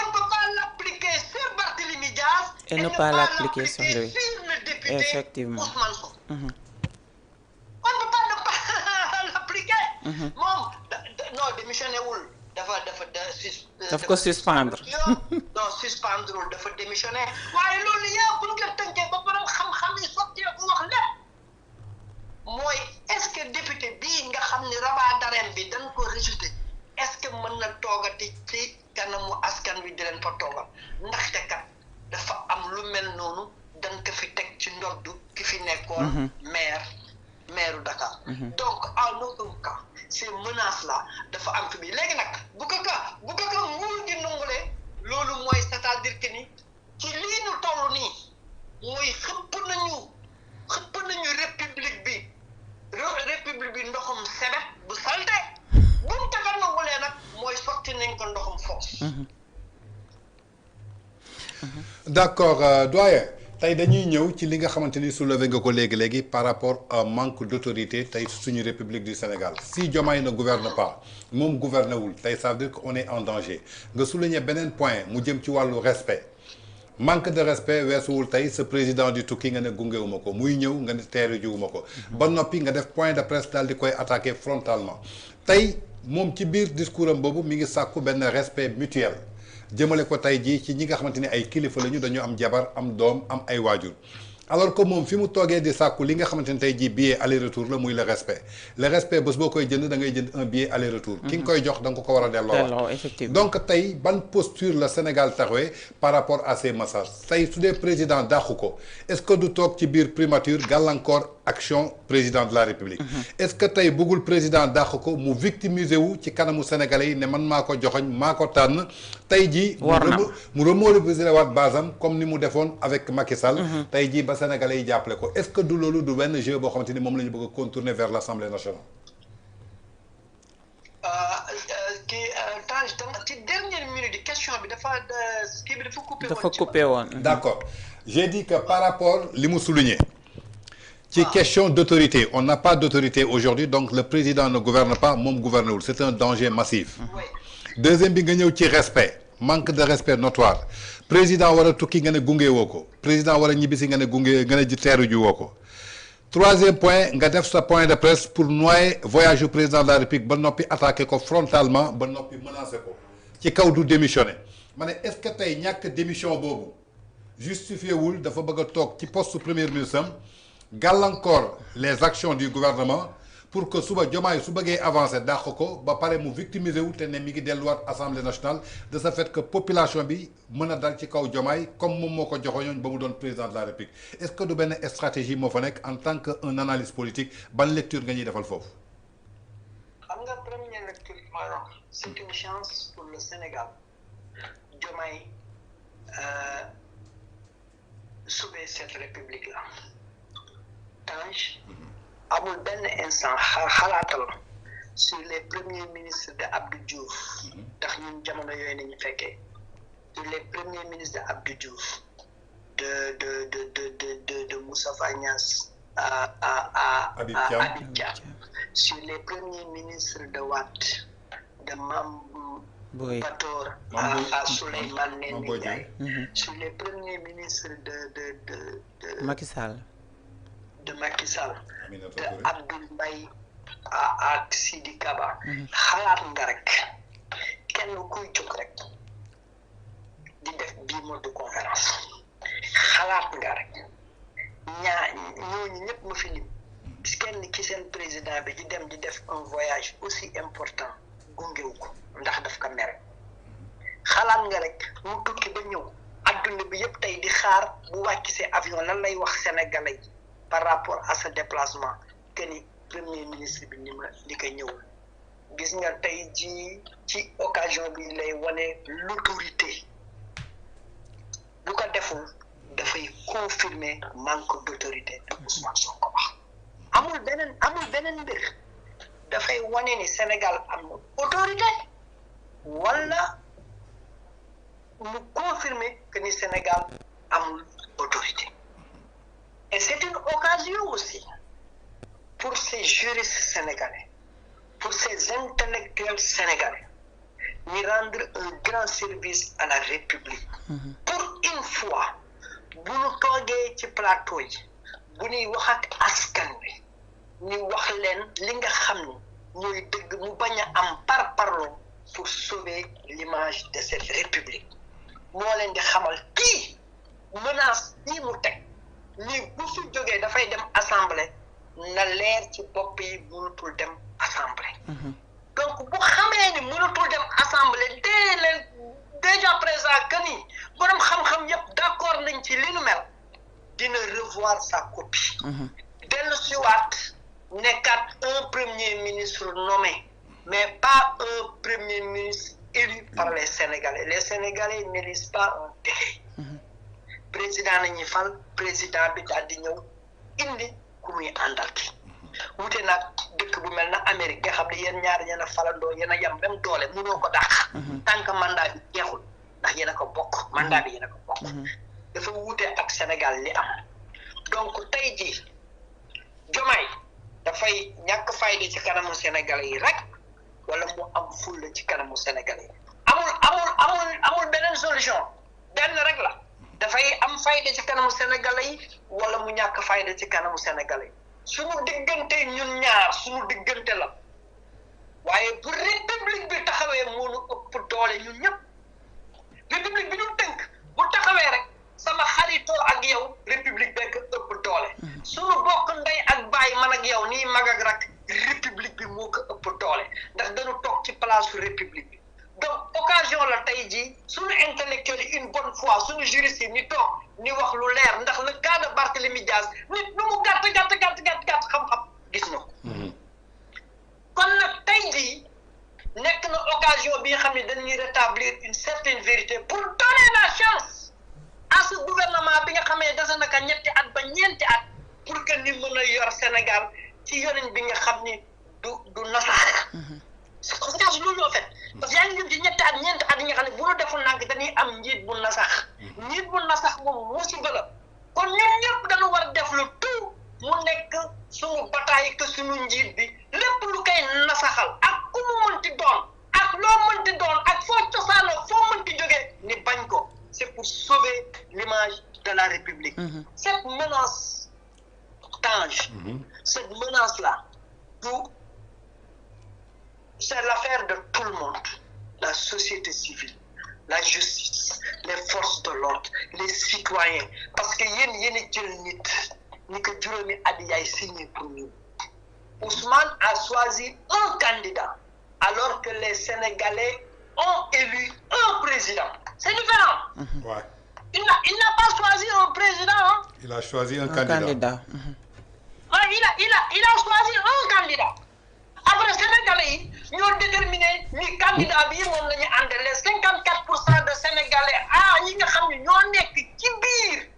ne peut pas l'appliquer sur Barthélémy Dias et ne pas l'appliquer sur lui le député effectivement Ousmane Sonko on ne peut pas l'appliquer moom non démissionné wul daf ko suspendre non suspendre dafa démissionné waaye loolu yëpp bu ñu ko tënkee ba borom xam-xam yi sottee ko wax lépp mooy est-ce que député bii nga xam ni rabat d'arrêt bi dañ ko rejeté est-ce que mën na toogati ci kanamu askan wi di leen fa toogal ndaxte kat dafa am lu mel noonu dañ ko fi teg ci ndoddu ki fi nekkoon maire Dakar donc en aucun cas ces menaces là dafa am fi bi léegi nag bu ko nguur gi nangulee loolu mooy c'est-à-dire que ni ci lii ñu toll nii mooy xëpp nañu république d'accord doyen tey dañuy ñëw ci li nga xamante ni soulevé nga ko léegi par rapport à manque d'autorité tey suñu République du Sénégal si Diomaye ne gouverne pas moom gouverné wul tey ça veut dire qu'on est en danger nga souligner beneen point mu jëm ci wàllu respect manque de respect weesuwul tey ce président du tukki nga ne gungewuma ko muy ñëw nga ne teeru jiwuma ko ba noppi nga def point de presse daal di koy attaquer frontalement tey moom ci biir discours am boobu mi ngi sàkku benn respect mutuel jëmale ko tey jii ci ñi nga xamante ni ay kilifa lañu dañu am jabar am doom am ay waajur alors que moom fi mu toogee di sàkku li nga xamante ni tey jii billet aller retour la muy le respect bés boo koy jënd da ngay jënd un billet aller retour. ki nga koy jox da nga ko war a delloo effectivement donc tey ban posture la Sénégal taxawee par rapport à ces messages tey su dee président dàqu ko est-ce que du toog ci biir primature gàllankoor action président de la République. est-ce que tey bëggul président dàq ko mu victimiser wu ci kanamu sénégalais yi ne man maa ko joxoñ maa ko tànn tey jii. mu remobiliser waat basam comme ni mu defoon avec Macky Sall. tey jii ba sénégalais yi jàppale ko est-ce que du loolu du benn jeu boo xamante ni moom la ñu bëgg a contourner vers l'Assemblée nationale. Tange ci dernière minute question bi dafa coupé woon. dafa coupé woon. d'accord j'ai dit que par rapport li mu souligné. ci question d'autorité on n'a pas d'autorité aujourd'hui donc le président ne gouverne pas moom gouvernewul c'est un danger massif. deuxième bi nga ñëw ci respect manque de respect notoire président war a tukki nga ne gunge woo ko président war a ñibbisi nga ne gunge nga ne teeru ji woo ko. troisième point nga def sa point de presse pour noyer voyage du président de la République ba noppi attaqué ko frontalement ba noppi menacé ko ci kaw du démissionné ma ne est-ce que tey ñàkk démission boobu justifié wul dafa bëgg a toog ci poste premier ministre am gàllankoor les actions du gouvernement pour que suba Diomaye su bëggee avancer dàq ko ba pare mu victimiser wu te ne mi ngi delluwaat assemblée nationale de ce fait que population bi mën a dal ci kaw Diomaye comme moom moo ko joxoñoon ba mu doon président de la République est-ce que du benn stratégie moo fa nekk en tant que un analyste politique ban lecture nga ñuy defal foofu. xam nga première lecture c'est une chance pour le Sénégal Diomaye sauver cette république là. Tange amul benn instant xalaatal sur les premiers ministres de Abdou Diouf ndax ñun jamono yooyu nañu fekkee sur les premiers ministres de Abdou Diouf de Moustapha Niasse à Habib Thiam sur les premiers ministres de Wade de Mame Pator à Souleymane Ndéné Ndiaye sur les premiers ministres de Macky Sall de Macky Sall de Abdoul Mbaye ak Sidi Kaba xalaat nga rek kenn kuy jóg rek di def bii mode de conférence xalaat nga rek ñooñu ñëpp ma fi lim kenn ki seen président bi di dem di def un voyage aussi important gungewu ko ndax daf ko mere xalaat nga rek mu tukki ba ñëw adduna bi yëpp tey di xaar bu wàcc see avion lan lay wax sénégalais yi par rapport à ce déplacement que ni premier ministre bi ni ko ñëwul gis nga tey ji ci occasion bi lay wane l'autorité bu ko deful dafay confirmer manque d'autorité de Ousmane Sonko wax amul beneen mbir dafay wane ni Sénégal am na autorité wala mu confirmer que ni Sénégal amul autorité. Et c'est une occasion aussi pour ces juristes sénégalais, pour ces intellectuels sénégalais, de rendre un grand service à la République. Pour une fois, bu ñu toogee ci plateau yi bu ñuy wax ak askan wi ñu wax leen li nga xam ne ñooy dëgg mu bañ a am parparloo pour sauver l'image de cette République. moo leen di xamal kii menace bii mu teg lii bu fi jógee dafay dem assemblée na leer ci bopp yi mënatul dem assemblée. donc bu xamee ni mënatul dem assemblée déjà présent que ni borom xam-xam yëpp d'accord nañ ci li nu mel dina revoir sa copie. dellu siwaat nekkaat un premier ministre nommé mais pas un premier ministre élu par les Sénégalais. Les Sénégalais n'élisent pas un décret. Président nañu fal président bi daal di ñëw indi ku muy àndal ki wute nag dëkk bu mel na Amérique nga xam ne yéen ñaar yéen a falandoo yéen a yem même doole mënoo ko dàq tant que mandat bi jeexul ndax yéen a ko bokk mandat bi yéen a ko bokk dafa wuute ak Sénégal li am donc tey jii Diomaye dafay ñàkk fayda ci kanamu Sénégalais yi rek wala mu am fulla ci kanamu Sénégalais yi amul beneen solution benn rek la dafay am fayda ci kanamu Sénégalais yi wala mu ñàkk fayda ci kanamu Sénégalais yi suñu diggante ñun ñaar suñu diggante la waaye bu république bi taxawee moo nu ëpp doole ñun ñëpp république bi ñu tënk bu taxawee rek sama xaritoo ak yow république bekk ëpp doole suñu bokk ndey ak baay man ak yow nii mag ak rak république bi moo ko ëpp doole ndax dañu toog ci place république bi donc occasion la tey jii suñu intellectuel yi une bonne fois suñu juriste yi ni toog ni wax lu leer ndax le cas de Barthélémy Dias nit nu mu gàtt xam-xam gis na ko kon nag tey jii nekk na occasion bi nga xam ne dañuy rétablir une certaine vérité pour donner la chance à ce gouvernement bi nga xamee dese naka ñetti at ba ñeenti at pour que ni mën a yor Sénégal ci yorin bi nga xam ni du nasax c'est conséquence loolu en fait parce que yaa ngi jëm ci ñetti at ñeenti at yi nga xam ne bu ñu deful nànk dañuy am njiit bu nasax moom musiba la kon ñun ñëpp dañu war a def le tout mu nekk suñu bataille que suñu njiit bi lépp lu koy nasaxal ak ku mu mënti doon ak loo mënti doon ak foo cosaanoo foo mënti jógee ni bañ ko c'est pour sauver l'image de la République cette menace Tange cette menace là c'est l'affaire de tout le monde la société civile la justice les forces de l'ordre les citoyens parce que yéen a jël nit ni que juróomi at yaay signé pour nous Ousmane a choisi un candidat alors que les Sénégalais ont élu un président c'est différent Ouais. Il n'a pas choisi un président hein? Il a choisi un candidat. Ouais, il a choisi un candidat après Sénégalais yi ñoo déterminé ni candidat bi moom la ñu àndal les 54% de Sénégalais ñi nga xam ne ñoo nekk ci biir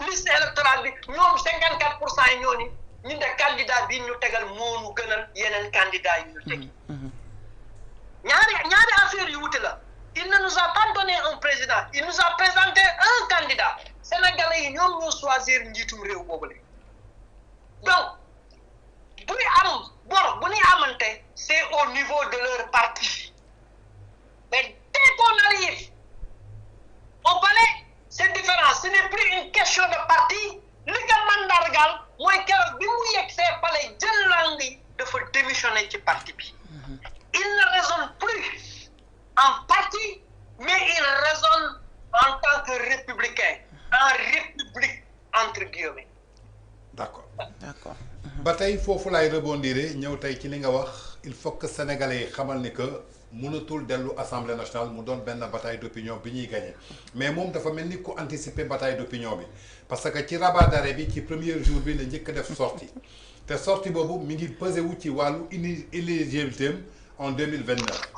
liste électorale bi ñoom 54% yi ñoo ni ñu de candidat bi ñu tegal moo ñu gënal yeneen candidat yi ñu tegi ñaari affaire yu wuute la il ne nous a pas donné un président il nous a présenté un candidat Sénégalais yi ñoom ñoo choisir njiitum réew boobule donc bu ñu am bor bu ñu amante c'est au niveau de leur parti mais dès qu'on arrive au palais c'est différent ce n'est plus une question de parti li nga mandargal mooy keroog bi mu yegg see palais jël langue dafa démissionner ci parti bi il ne raisonne plus en parti mais il raisonne en tant que républicain en république entre guillemets. D'accord. D'accord. ba tey foofu laay rebondir ñëw tey ci li nga wax il faut que sénégalais yi xamal ni que mënatul dellu assemblée nationale mu doon benn bataille d'opinion bi ñuy gagné mais moom dafa mel ni ku anticiper bataille d'opinion bi parce que ci rabat d'arrêt bi ci premier jour bi la njëkk a def sortie te sortie boobu mi ngi pesé wu ci wàllu inéligibilité en 2029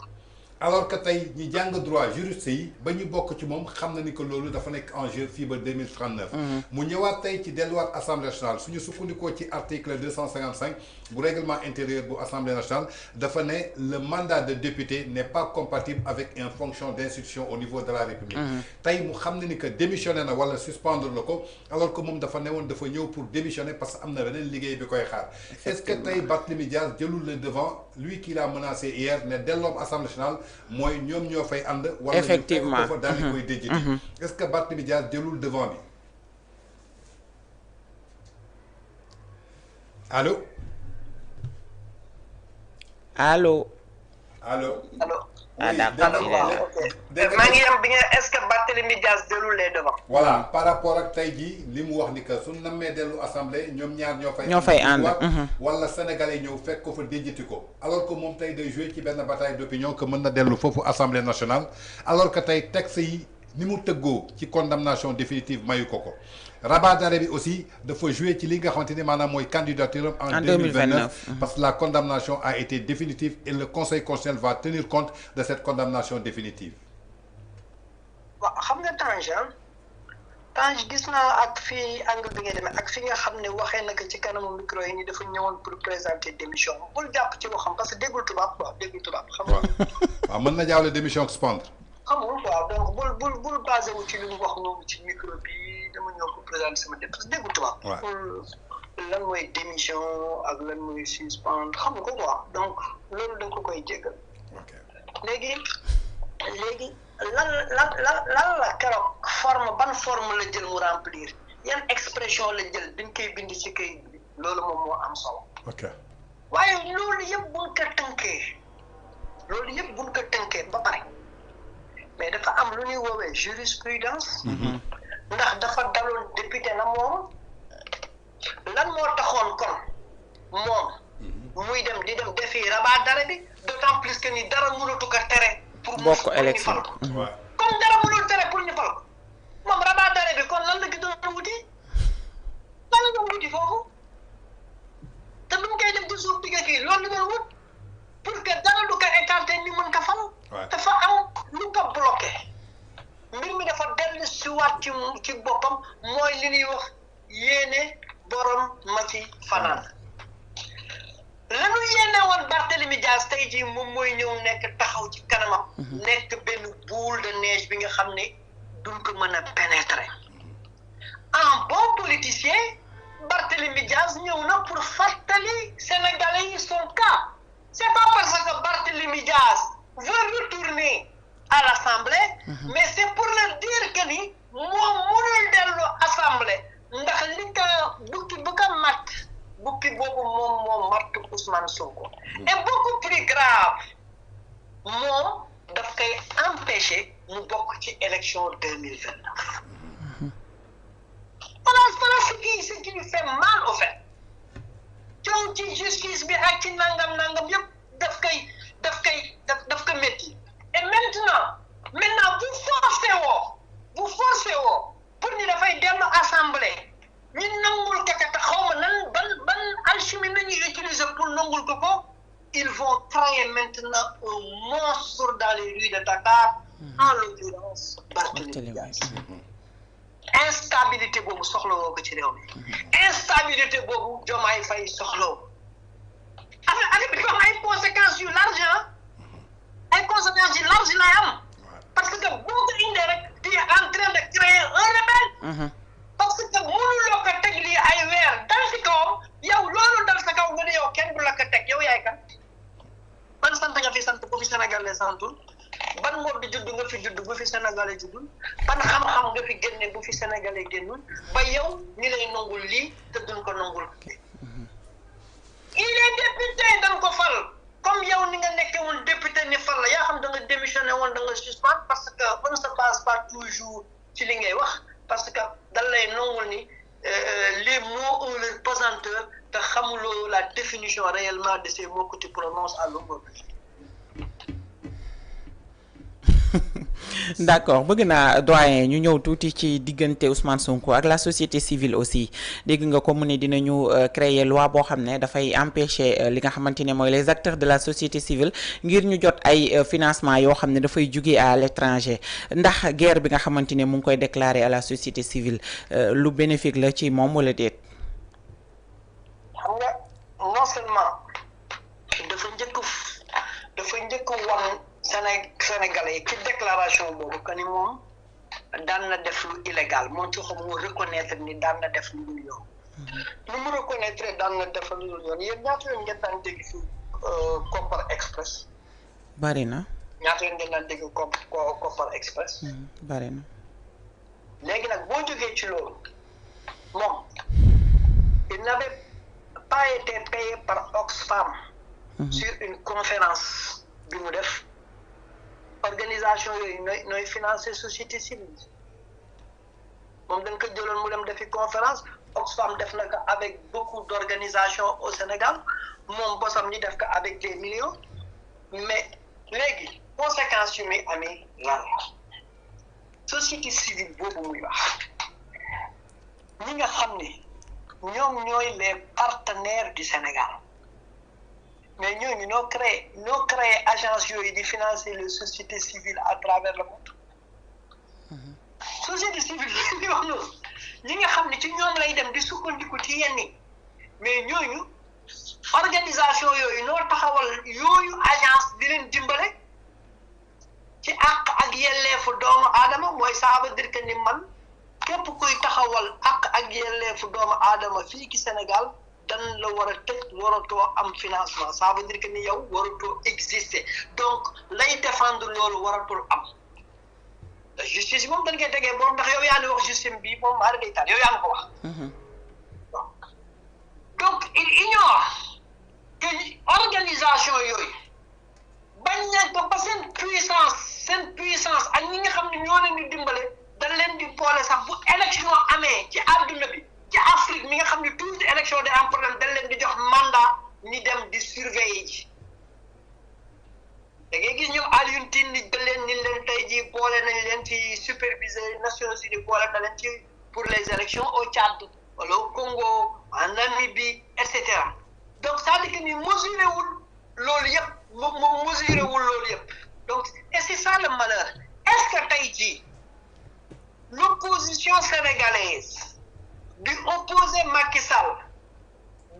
alors que tey ñi jàng droit juriste yi ba ñu bokk ci moom xam na ni que loolu dafa nekk en jeu fii ba 2039 mu ñëwaat tey ci delluwaat assemblée nationale suñu sukkandikoo ci article 255 bu règlement intérieur bu assemblée nationale dafa ne le mandat de député n'est pas compatible avec une fonction d'institution au niveau de la république tey mu xam na ni que démissionné na wala suspendre la ko alors que moom dafa newoon dafa ñëw pour démissionner parce que am na beneen liggéey bi koy xaar est-ce que tey Barthélémy Dias jëlul le devant lui qui l'a menacé hier ne delloom assemblée nationale mooy ñoom ñoo fay ànd. effectivement wala ñu fekk ko fa daal di koy déjjati. est-ce que Barthélémy Dias jëlul devant bi allo. allo. allo. ah d'accord maa ngi yem bi nga est-ce que Barthélémy Dias jëlul les devant. voilà par rapport ak tey jii li mu wax ni que su nammee dellu assemblée ñoom ñaar ñoo fay ànd wala sénégalais ñëw fekk ko fa déjjati ko alors que moom tey day jouer ci benn bataille d'opinion que mën na dellu foofu assemblée nationale alors que tey texte yi ni mu tëggoo ci condamnation définitive mayu ko ko rabat d'arrêt bi aussi dafa jouer ci li nga xamante ni maanaam mooy candidature en 2029 parce que la condamnation a été définitive et le conseil constitutionnel va tenir compte de cette condamnation définitive. waaw xam nga Tange gis naa ak fii angle bi nga demee ak fi nga xam ne waxee na ko ci kanamu micro yi ni dafa ñëwoon pour présenter démission bul jàpp ci waxam parce que déggul tubaab quoi déggul tubaab xam nga. waaw mën na jaawle démission ak suspendre. xam nga quoi donc bul basé wu ci li mu wax noonu ci micro bi dama ñëw ko présenter sama def parce que déggu tubaab. lan mooy démission ak lan mooy suspendre xam nga ko quoi donc loolu da nga ko koy jéggal. léegi lan la keroog ban forme la jël mu remplir yan expression la jël dañ koy bind ci kayit bi loolu moom moo am solo. waaye loolu yëpp buñ ko tënkee ba pare mais dafa am lu ñuy woowee jurisprudence ndax dafa daloon député na moom lan moo taxoon kon moom muy dem di dem defi rabat d'arrêt bi d'autant plus que ni dara mënatu ko tere pour bokk élection comme dara mënul tere pour ñu fal ko moom rabat d'arrêt bi kon lan la gi doon wuti foofu te du mu koy def di suuf digga kii loolu la doon wut pour que dara du ko écarté ni mën ko fal dafa am lu ko bloqué mbir mi dafa dellu si waat ci boppam mooy li ñuy wax yéene borom ma ci fanaan lanu yéene woon Barthélémy Dias tey jii moom mooy ñëw nekk taxaw ci kanamam nekk benn boule de neige bi nga xam ne duñ ko mën a pénétrer en bon politicien Barthélémy Dias ñëw na pour fàttali Sénégalais yi son cas c'est pas parce que Barthélémy Dias veut retourner à l'Assemblée mais c'est pour leur dire que ni moom mënul dellu Assemblée ndax li ko bukki bu ko mat bukki boobu moom moo mat Ousmane Sonko et beaucoup plus grave moom daf koy empêcher mu bokk ci élection 2029 voilà ce qui lui fait mal au fait coow ci justice bi ak ci nangam yëpp daf ko métti et maintenant bu forcé woo pour ni dafay dellu assemblée ñu nangul kaka te xaw ma nan ban alchimie nañuy utiliser pour nangul ko ils vont créer maintenant un monstre dans les rues de Dakar en l'occurrence Barthélémy Dias instabilité boobu soxlawoo ko ci réew mi instabilité boobu Diomaye Faye soxlawoo affaire bi dafa am ay conséquences yu large ay conséquences yu large lay am parce que boo ko indee rek tu es en train de créer un rebelle parce que mënuloo ko teg lii ay weer dal ci kawam yow loolu dal sa kaw nga ne yow kenn du la ko teg yow yaay kan ban sant nga fi sant bu fi Sénégalais santul ban mor di judd nga fi judd bu fi Sénégalais juddul ban xam-xam nga fi génne bu fi Sénégalais génnul ba yow ni lay nangul lii te duñ ko nangul il est député dañ ko fal comme yow ni nga nekkee woon député ni fal la yaa xam da nga démissionné woon da nga suspendre parce que on ne se base pas toujours ci li ngay wax parce que dal lay nangul ni les mots ont leur pesanteur te xamuloo la définition réellement de ces mots que tu prononces à longueur. d'accord bëgg naa doyen ñu ñëw tuuti ci diggante Ousmane Sonko ak la société civile aussi dégg nga ko mu ne dinañu créer loi boo xam ne dafay empêcher li nga xamante ne mooy les acteurs de la société civile ngir ñu jot ay financement yoo xam ne dafay jugee à l'étranger ndax guerre bi nga xamante ne mu ngi koy déclarer à la société civile lu bénéfique la ci moom wala déet. xam nga non seulement dafa njëkk wan Sénégalais ci déclaration boobu que ni moom daan na def lu illégal moom ci xam mu reconnaître ni daan na def lu dul yoon. lu mu reconnaître daan na def lu dul yoon yéen ñaata yoon ngeen daan dégg fi Kopar Express. bari na. ñaata yoon ngeen daan dégg Kopar Express. bari na. léegi nag boo jógee ci loolu moom il n'avait pas été payé par Oxfam. sur une conférence bi mu def. organisation yooyu nooy financer société civile moom dañ ko jëloon mu dem defi conférence Oxfam def na ko avec beaucoup d'organisations au Sénégal moom bosam ñi def ko avec des millions mais léegi conséquences yu muy amee lan la société civile boobu muy wax ñi nga xam ne ñoom ñooy les partenaires du Sénégal mais ñooñu ñoo créé agence yooyu di financer les sociétés civiles à travers le monde. société civile li wax noonu ñi nga xam ne ci ñoom lay dem di sukkandiku ci yenn yi mais ñooñu organisation yooyu noo taxawal yooyu agence di leen dimbale ci àq ak yelleefu doomu aadama mooy ça veut dire que ni man képp kuy taxawal àq ak yelleefu doomu aadama fii ci Sénégal dan la war a tëj waratoo am financement ça veut dire que ni yow waratoo exister donc lay défendre loolu waratul am justice moom dañ koy tegee boobu ndax yow yaa ni wax justice bi moom maa day taal yow yaa ma ko wax donc il ignore que organisation yooyu bañ nañ ko ba seen puissance ak ñi nga xam ne ñoo leen di dimbale dañ leen di boole sax bu élection amee ci àdduna bi ci Afrique mi nga xam ne toujours élection day am problème dañ leen di jox mandat ni dem di surveiller ji da ngay gis ñoom Alioune Tine ni da leen ni leen tey jii boole nañ leen ci superviseur Nations Unies boole na leen ci pour les élections au Tchad wala au Congo en Namibie et cetera donc ça veut dire que ni mesuré wul loolu yëpp mesuré wul loolu yëpp donc et c'est ça le malheur est-ce que tey jii l'opposition sénégalaise du opposé Macky Sall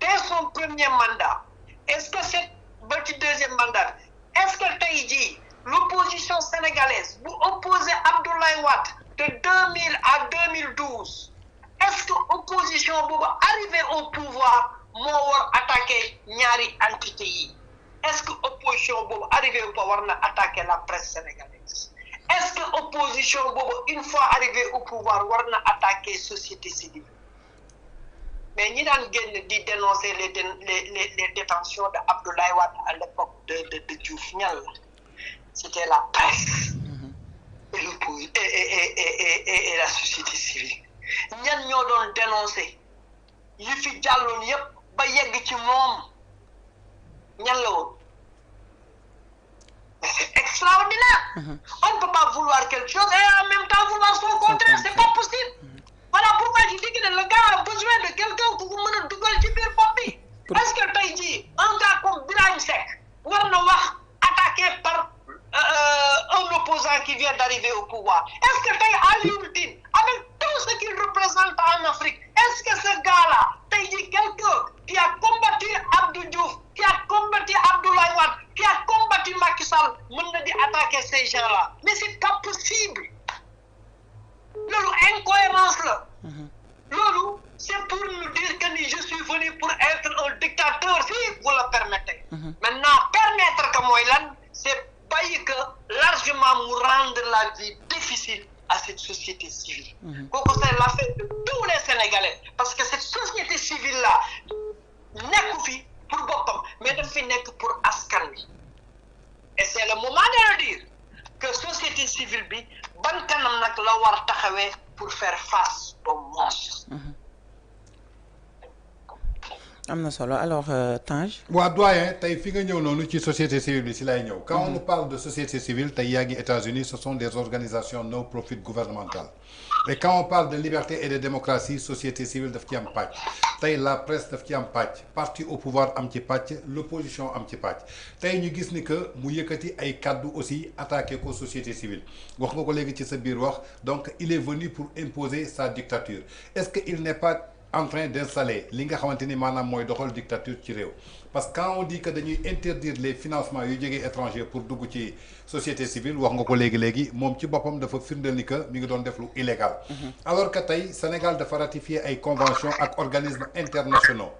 dès son premier mandat est-ce que c'est ba ci deuxième mandat est-ce que tey jii l'opposition sénégalaise bu opposé Abdoulaye Wade de 2000 à 2012 est-ce que opposition boobu arrivé au pouvoir moo war attaquer ñaari entité yi est-ce que opposition boobu arrivé au pouvoir war na attaquer la presse sénégalaise est-ce que opposition boobu une fois arrivé au pouvoir war na attaquer société civile mais ñi daan génn di dénoncer les détentions de Abdoulaye Wade à l'époque de Diouf ñan la c'était la presse et l'opposition et la société civile ñan ñoo doon dénoncer yi fi jàlloon yépp ba yegg ci moom ñan la woon mais c'est extraordinaire on ne peut pas vouloir quelque chose et en même temps vouloir son contraire c'est pas possible voilà pourquoi je dis que le gars a besoin de quelqu'un ku ko mën a dugal ci biir bopp bi est-ce que tey jii un gars comme Birahim Seck war na wax attaqué par un opposant qui vient d'arriver au pouvoir est-ce que tey Alioune Tine avec tout ce qu'il représente en Afrique est-ce que ce gars-là tey jii quelqu'un qui a combattu Abdou Diouf qui a combattu Abdoulaye Wade qui a combattu Macky Sall mën na di attaquer ces gens-là mais c'est pas possible loolu incohérence la loolu c'est pour nous dire que ni je suis venu pour être un dictateur si vous le permettez maintenant permettre que mooy lan c'est bàyyi que largement mu rendre la vie difficile à cette société civile kooku c'est l'affaire de tous les Sénégalais parce que cette société civile là nekku fi pour boppam mais daf fi nekk pour askan wi et c'est le moment de le dire que société civile bi ban kanam nag la war taxawee pour faire face au monstre. am na solo alors Tange. waa doyen tey fi nga ñëw noonu ci société civile bi si lay ñëw. quand on nous parle de société civile tey yaa ngi États-Unis ce sont des organisations no profit gouvernementales et quand on parle de liberté et de démocratie société civile daf ci am pàcc tey la presse daf ci am pàcc parti au pouvoir am ci pàcc l'opposition am ci pàcc tey ñu gis ni que mu yëkkati ay kaddu aussi attaqué ko société civile wax nga ko léegi ci sa biir wax donc il est venu pour imposer sa dictature est-ce que il n'est pas en train d'installer li nga xamante ni maanaam mooy doxal dictature ci réew parce que quand on dit que dañuy interdire les financements yu jógee étranger pour dugg ci société civile wax nga ko léegi moom ci boppam dafa firndeel ni que mi ngi doon def lu illégal alors que tey Sénégal dafa ratifier ay conventions ak organismes internationaux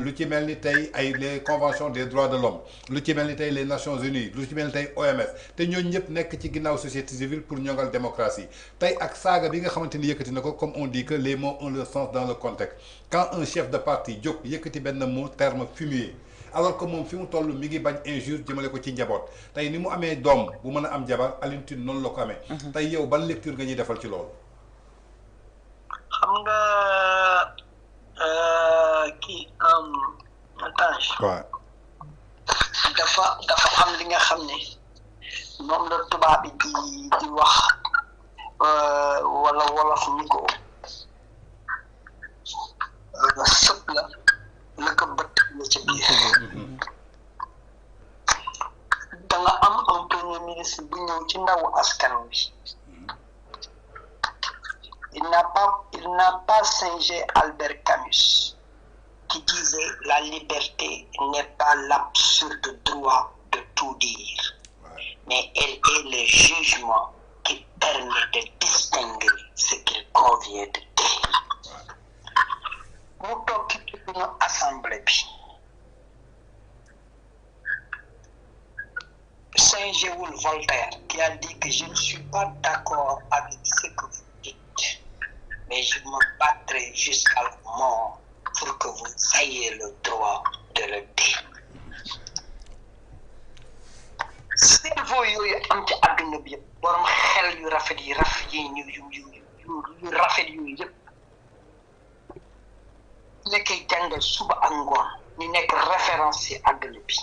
lu ci mel ni tey ay les conventions des droits de l'homme lu ci mel ni tey les Nations Unies lu ci mel ni tey OMS te ñooñu ñëpp nekk ci ginnaaw société civile pour ñongal démocratie tey ak saaga bi nga xamante ni yëkkati na ko comme on dit que les mots ont leur sens dans le contexte quand un chef de parti jóg yëkkati benn mot terme fumier alors que moom fi mu toll mi ngi bañ injure jëmale ko ci njaboot tey ni mu amee doom bu mën a am jabar Alioune Tine noonu la ko amee tey yow ban lecture nga ñuy defal ci loolu xam nga kii Tange waaw dafa am li nga xam ne moom la tubaab bi di wax wala wolof ni ko sëpp la ko bët la ci biir da nga am un premier ministre bu ñëw ci ndawu askan wi il n'a pas singé Albert Camus qui disait la liberté n'est pas l'absurde droit de tout dire mais elle est le jugement qui permet de distinguer ce qu'il convient de dire. mu toog ci suñu assemblée bi Saint-Géoul Voltaire qui a dit que je ne suis pas d'accord avec ce que vous dites, mais je me battrai jusqu'à la mort pour que vous ayez le droit de le dire. cerveau yooyu am ci àdduna bi yëpp borom xel yu rafet yi yu rafet yooyu yëpp nekkay jàngal suba ak ngoon ñu nekk référence ci àdduna bi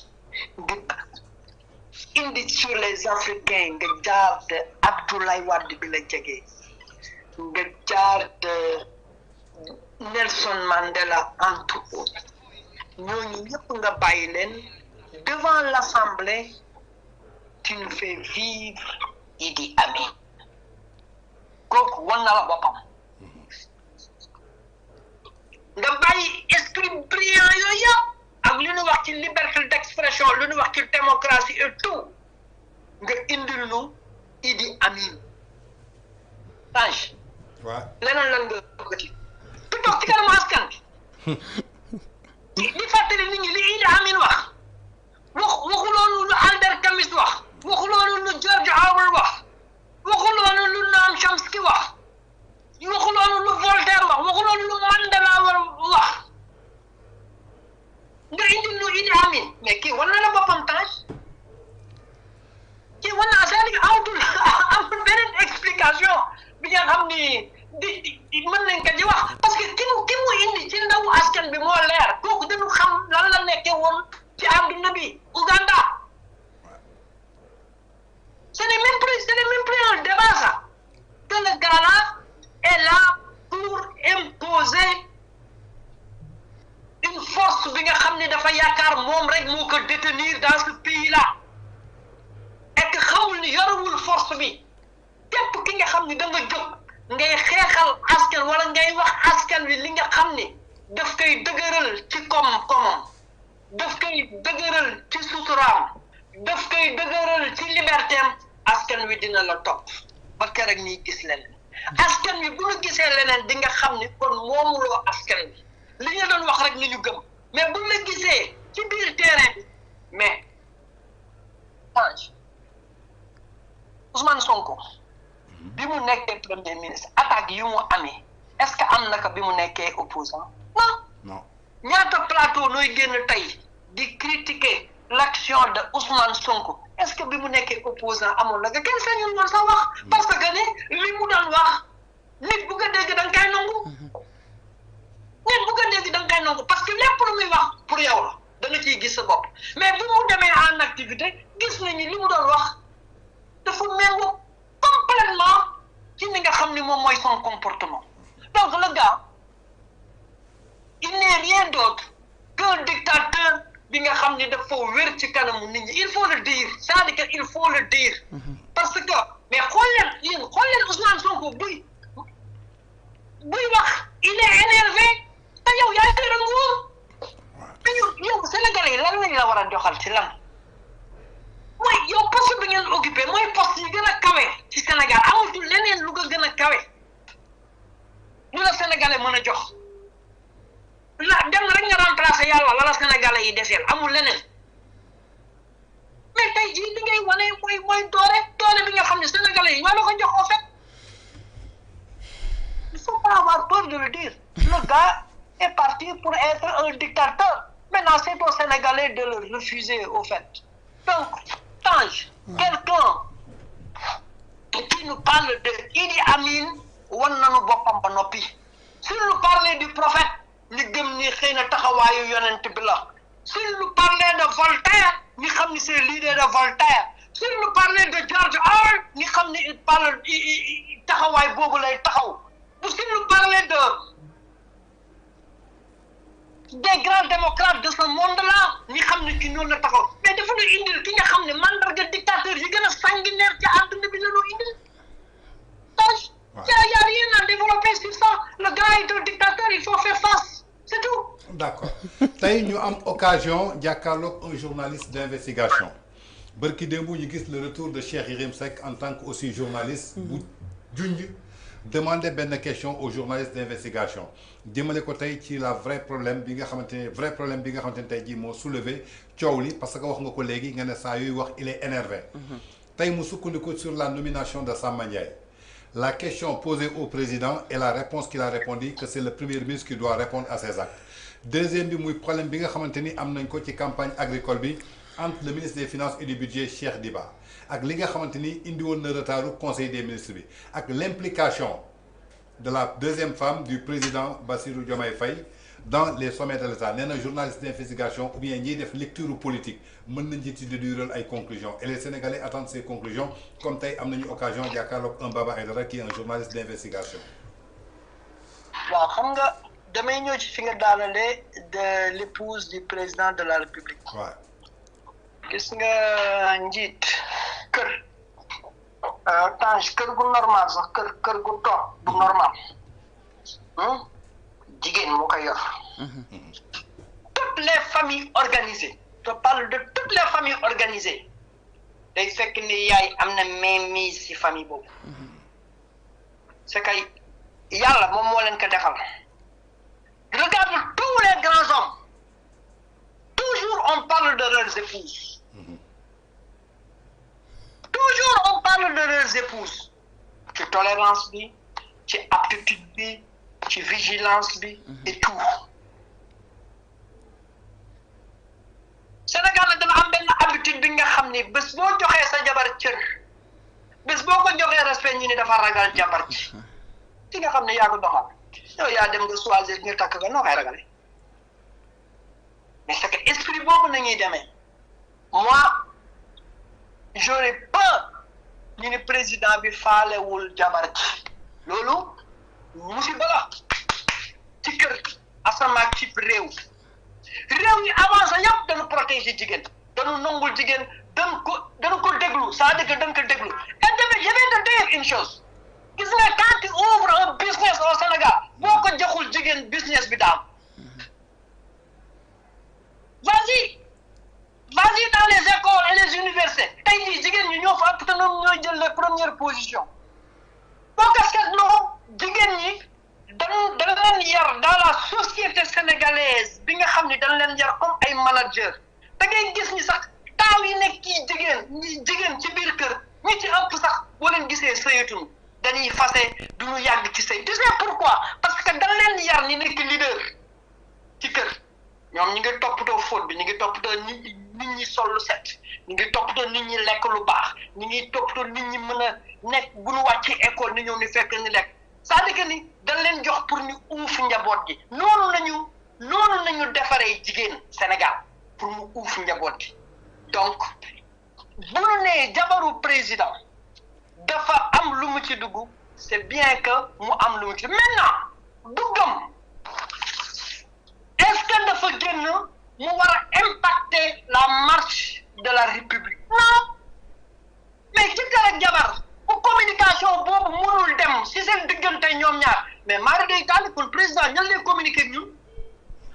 nga indi sur les Africains nga jaar de Abdoulaye Wade bi la jege nga jaar de Nelson Mandela entre autres ñooñu ñëpp nga bàyyi leen devant l'Assemblée. Tu nous fais vivre Idi Amin kooku wan na la boppam nga bàyyi esprit brillant yooyu yëpp ak lu ñu wax ci liberté d'expression lu ñu wax ci démocratie et tout nga indil ñu Idi Amin Tange leneen lan nga bëggati tu toog ci kanamu askan bi di fàttali nit ñi li Idi Amin waxu loolu lu Albert Camus wax waxu loolu lu George Orwell wax waxu loolu lu Noam Chomsky wax waxu loolu lu Voltaire wax waxu loolu lu Mandela wax nga indi lu Idi Amin mais kii war na la boppam Tange kii war na c'est-à-dire amul beneen explication bi nga xam ni di mën nañ ko di wax parce que ki mu indi ci ndawu askan bi moo leer kooku dañu xam lan la nekkee woon ci àdduna bi Ouganda. Ce n'est même plus un débat ça. Que le gars-là est là pour imposer une force bi nga xam ne dafa yaakaar moom rek moo ko détenir dans ce pays-là. Et que xamul ni yorewul force bi képp ki nga xam ni da nga jóg ngay xeexal askan wala ngay wax askan wi li nga xam ni daf koy dëgëral ci koom-koomam daf koy dëgëral ci suturaam daf koy dëgëral ci libertéem askan wi dina la topp ba keroog ñuy gis leneen askan wi bu ñu gisee leneen di nga xam ni kon moomuloo askan wi li nga doon wax rek ni ñu gëm mais bu la gisee ci biir terrain bi mais Tange Ousmane Sonko bi mu nekkee premier ministre attaque yu mu amee est-ce que am na ko bi mu nekkee opposant non ñaata plateau nooy génn tey di critiquer l'action de Ousmane Sonko est-ce que bi mu nekkee opposant amoon na nga kenn sañul woon sax wax parce que ni li mu doon wax nit bu ko dégg da nga koy nangu nit bu ko dégg da nga koy nangu parce que lépp lu muy wax pour yow la da nga ciy gis sa bopp mais bi mu demee en activité gis nañu li mu doon wax dafa méngoo complètement ci ni nga xam ni moom mooy son comportement donc le gars il n'est rien d'autre qu'un dictateur bi nga xam ni dafa wér ci kanamu nit ñi il faut le dire c'est-à-dire que il faut le dire parce que mais xool leen Ousmane Sonko buy wax il est énervé te yow yaa ngi yor nguur te yow Sénégalais yi lan lañ la war a joxal ci lan mooy yow poste bi ngeen occupé mooy poste yi gën a kawe ci Sénégal amatul leneen lu ko gën a kawe lu la Sénégalais mën a jox la dem rek nga remplacer yàlla la la Sénégalais yi deseel amul leneen mais tey jii li ngay wane mooy doole bi nga xam ne Sénégalais yi ñoo la ko jox en fait il faut pas avoir peur de le dire le gars est parti pour être un dictateur maintenant c'est aux Sénégalais de le refuser au fait donc Tange quelqu'un qui nous parle de Idi Amin wan nañu boppam ba noppi s'il nous parlait du prophète ñu gëm ni xëy na taxawaayu yonent bi la s'il nous parlait de Voltaire ñu xam ni c'est l'idée de Voltaire s'il nous parlait de George Orwell ñu xam ni il parle taxawaay boobu lay taxaw s'il nous parlait des grands démocrates de ce monde-là ñi xam ne ci noonu la taxaw mais dafa ñu indil ki nga xam ne mandarga dictateur yi gën a sanguinaire ci àdduna bi la ñu indil donc y a rien à développer sur ça le gars est un dictateur il faut faire face c'est tout. D'accord tey ñu am occasion jàkkaarloog un journaliste d'investigation bërki démb ñu gis le retour de Cheikh Yérim Seck en tant que aussi journaliste bu junj demander benn question aux journalistes d'investigation jëmale ko tey ci la vrai problème bi nga xamante ne vrai problème bi nga xamante ne tey jii moo soulevé coow li parce que wax nga ko léegi nga ne saa yooyu wax il est énervé tey mu sukkandiku sur la nomination de Samba Ndiaye la question posée au président et la réponse qu'il a répondu que c'est le premier ministre qui doit répondre à ses actes deuxième bi muy problème bi nga xamante ni am nañ ko ci campagne agricole bi entre le ministre des finances et du budget Cheikh Diba ak li nga xamante ni indi woon na retardu conseil des ministres bi ak l'implication de la deuxième femme du président Bassirou Diomaye Faye dans les sommets de l'État nee na journaliste d'investigation ou bien ñiy def lecture politique mën nañ ci déduire ay conclusions et les Sénégalais attendent ces conclusions comme tey am nañu occasion jàkkaarloog un Baba Aïdara qui est un journaliste d'investigation. waaw xam nga damay ñëw ci fi nga daanalee de l'épouse du président de la République. waaw. gis nga njiit kër Tange kër gu normal sax kër gu toog bu normal jigéen moo koy yor. toutes les familles organisées je parle de toutes les familles organisées day fekk ni yaay am na mainmise ci famille boobu c'est que yàlla moom moo leen ko defal. Regarde tous les grands hommes toujours on parle de leurs épouses. Toujours on parle de leurs épouses ci tolérance bi ci aptitude bi ci vigilance bi et tout. Sénégal nag dama am benn habitude bi nga xam ni bés boo joxee sa jabar cër bés boo ko joxee respect ñu ni dafa ragal jabar ci ki nga xam ne yaa ko doxal yow yaa dem nga choisir ñu takk nga noo koy ragale mais c'est que esprit boobu nañuy demee moi j'aurais peur ñu ni président bi faalewul jabar ci loolu musiba la ci kër asamaak ci réew yi avancé yëpp dañu protéger jigéen dañu nangul jigéen dañu ko déglu c'est-à-dire que dañu ko déglu et tamit je vais te dire une chose gis nga quand tu ouvres un business au Sénégal boo ko joxul jigéen business bi daam vas-y dans les écoles et les universités tey jii jigéen ñi ñoo fa ëpp te ñoom ñooy jël les premières positions boo ko seetloo jigéen ñi dañ leen yar dans la société sénégalaise bi nga xam ne dañ leen yar comme ay manager da ngay gis ni sax taaw yi nekk kii jigéen ci biir kër ñi ci ëpp sax boo leen gisee sëyatuñu dañuy fase duñu yàgg ci sëy tu sais pourquoi parce que dañ leen yar ni nekk leader ci kër ñoom ñi ngi toppatoo fóot bi ñi ngi toppatoo nit ñi sol lu set ñi ngi toppatoo nit ñi lekk lu baax ñi ngi toppatoo nit ñi mën a nekk bu ñu wàcc école ni ñëw ni fekk ni lekk c'est-à-dire que ni dañ leen jox pour ñu uuf njaboot gi noonu nañu defaree jigéen Sénégal pour mu uuf njaboot gi donc bu ñu nee jabaru président dafa am lu mu ci dugg c'est bien que mu am lu mu ci maintenant duggam est-ce que dafa génn mu war a impacter la marche de la République non mais ci kër ak jabar bu communication boobu mënul dem si seen diggante ñoom ñaar mais mari day tànn kon président ñan lay communiquer ak ñun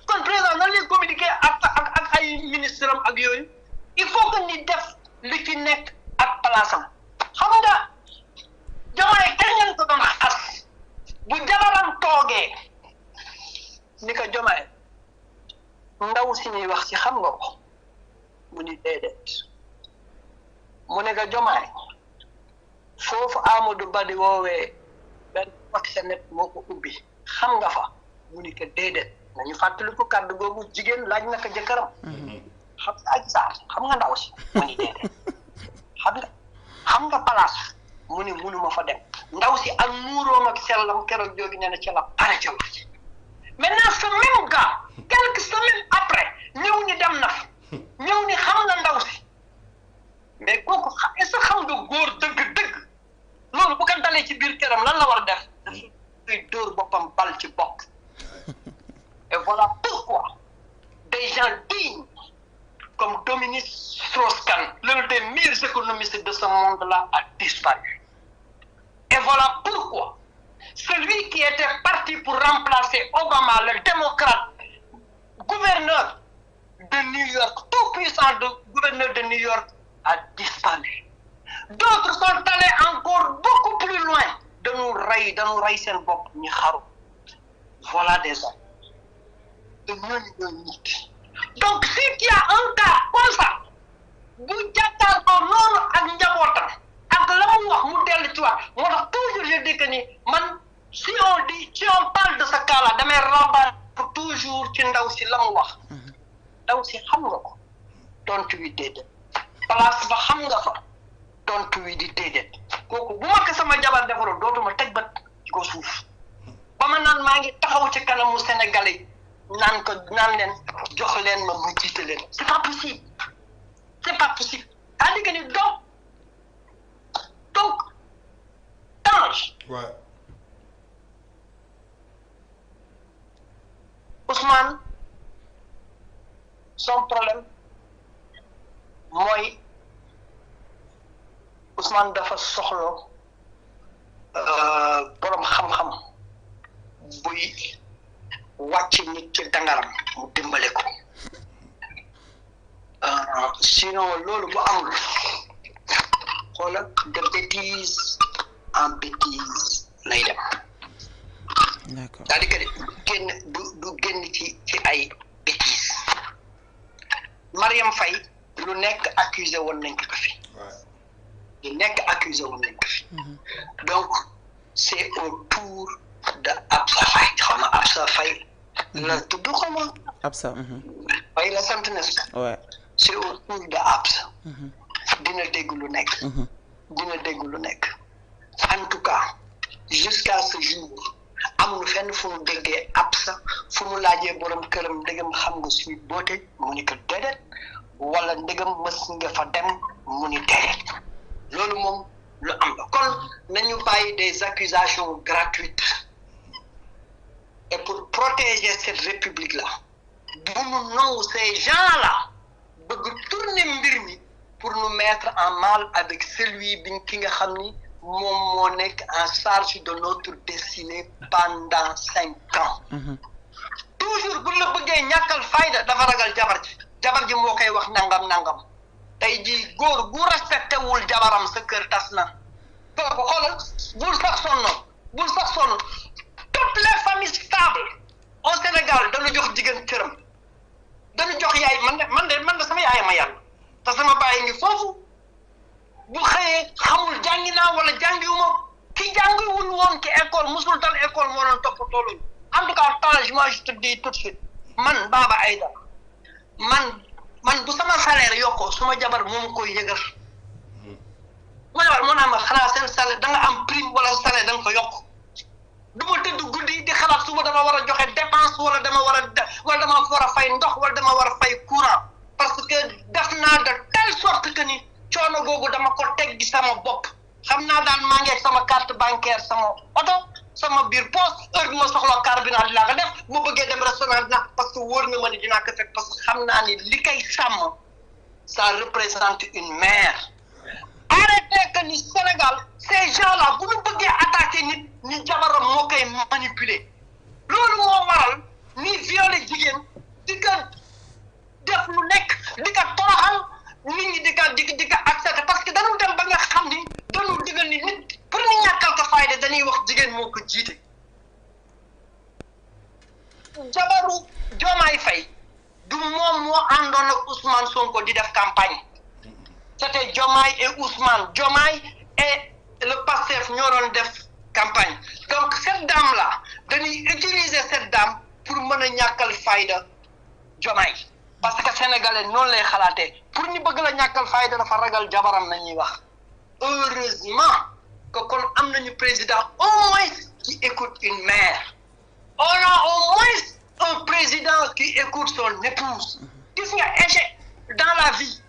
kon président nan lay communiquer ak ay ministre am ak yooyu il faut que ni def li ci nekk ak place am xam nga Diomaye kañ ngeen ko doon xas bu jabaram toogee ni ko Diomaye ndaw si ñuy wax ci xam nga ko mu ni déedéet mu ne ko Diomaye foofu Amadou Ba di woowee benn proxénète moo ko ubbi xam nga fa mu ni ko déedéet nañu fàttali ko kàddu googu jigéen laaj na ko jëkkëram xam nga Adji Sarr xam nga ndaw si mu ni déedéet xam nga place mu ni munuma fa dem ndaw si ak muuroom ak sellam keroog joogi nee na ci la pare ca wax maintenant ce même gars quelques semaines après ñëw ni dem na fa ñëw ni xam nga ndaw si mais kooku est-ce que xam nga góor dëgg-dëgg loolu bu ko dalee ci biir këram lan la war a def dafay dóor boppam bal ci bopp et voilà pourquoi des gens dignes comme Dominique Strauss-Kahn l'un des meilleurs économistes de ce monde-là a disparu et voilà pourquoi celui qui était parti pour remplacer Obama le démocrate gouverneur de New York tout puissant de gouverneur de New York a disparu. D'autres sont allés encore beaucoup plus loin de nous rey seen bopp ñu xaru. Voilà des hommes. De ñooñu nit. Donc si tu as un cas comme ça bu jàkkaarloo noonu ak njabootam ak la mu wax mu dellu ci wax moo tax toujours je dis que ni man si on parle de ce cas-là damay rabattre toujours ci ndaw si la mu wax. Ndaw si xam nga ko tontu wi déedéet place ba xam nga fa tontu wi di déedéet kooku bu ma ko sama jabar defaroon dootuma teg bët ci ko suuf ba ma naan maa ngi taxaw ci kanamu Sénégalais naan leen jox leen ma mu jiite leen c'est pas possible c'est-à-dire que ni donc Tange Ousmane son problème mooy Ousmane dafa soxla borom xam-xam buy wàcc nit ci dangaram mu dimbale ko sinon loolu bu amul xoola de bêtise en bêtise lay dem. D'accord. C'est-à-dire que du génn ci ay bêtises. Mariam Faye lu nekk accusé woon nañ ko fi. lu nekk accusé woon nañ ko fi. Donc c'est au tour de Absa Faye xaw ma Absa Faye la tudd xaw ma. Absa. Faye la sant n'est-ce pas. Ouais. C'est au tour de Absa. dina dégg lu nekk. dina dégg lu nekk. En tout cas jusqu'à ce jour amul fenn fu mu déggee Absa fu mu laajee borom këram ndegam xam nga suñu boote mu ni ko déedéet wala ndegam mës nga fa dem mu ni déedéet loolu moom lu am la kon nañu bàyyi des accusations gratuites et pour protéger cette république là bu ñu nangu ces gens là bëgg tourner mbir mi pour nous mettre en mal avec celui ki nga xam ni moom moo nekk en charge de notre destinée pendant 5 ans. Toujours bu la bëggee ñàkkal fayda dafa ragal jabar ji moo koy wax nangam tey jii góor gu respecté wul jabaram sa kër tas na kooku xoolal bul sax sonn toutes les familles stables au Sénégal dañu jox jigéen këram dañu jox yaay man de sama yaay ma yàlla te sama baay ngi foofu bu xëyee xamul jàngi naa wala jàngiwuma ki jàngiwul woon ci école musul dal école moo doon toppatoo loolu en tout cas Tange moi je te dis tout de suite man Baba Aïda man bu sama salaire yokkoo suma jabar moom koy yëgal ma jabar moo naa ma xanaa seen salaire da nga am prime wala salaire da nga ko yokk du ma tëdd guddi di xalaat suba dama war a joxe dépense wala dama war a fay ndox wala dama war a fay courant parce que def naa de telle sorte que ni coono googu dama ko teg gi sama bopp xam naa daal maa ngi ak sama carte bancaire sama oto sama biir poste heure bi ma soxla carburant dinaa ko def bu bëggee dem restaurant dinaa parce que wóor na ma ni dinaa ko fekk parce que xam naa ni li koy sàmm ça représente une mère. Arrêtez que ni Sénégal ces gens-là bu ñu bëggee attaquer nit ni jabaram moo koy manipuler loolu moo waral ni violer jigéen di ko def lu nekk di ko toroxal nit ñi di ko accepter parce que dañu dem ba nga xam ni dañu digal ni nit pour ñu ñàkkal ko fayda dañuy wax jigéen moo ko jiite. jabaru Diomaye Faye du moom moo àndoon ak Ousmane Sonko di def campagne c'était Diomaye et Ousmane Diomaye et le Pastef ñoo doon def campagne donc cette dame là dañuy utiliser cette dame pour mën a ñàkkal fayda Diomaye parce que sénégalais noonu lay xalaatee pour ñu bëgg la ñàkkal fayda dafa ragal jabaram nañuy wax heureusement que kon am nañu président au moins qui écoute une mère on a au moins un président qui écoute son épouse gis nga échec dans la vie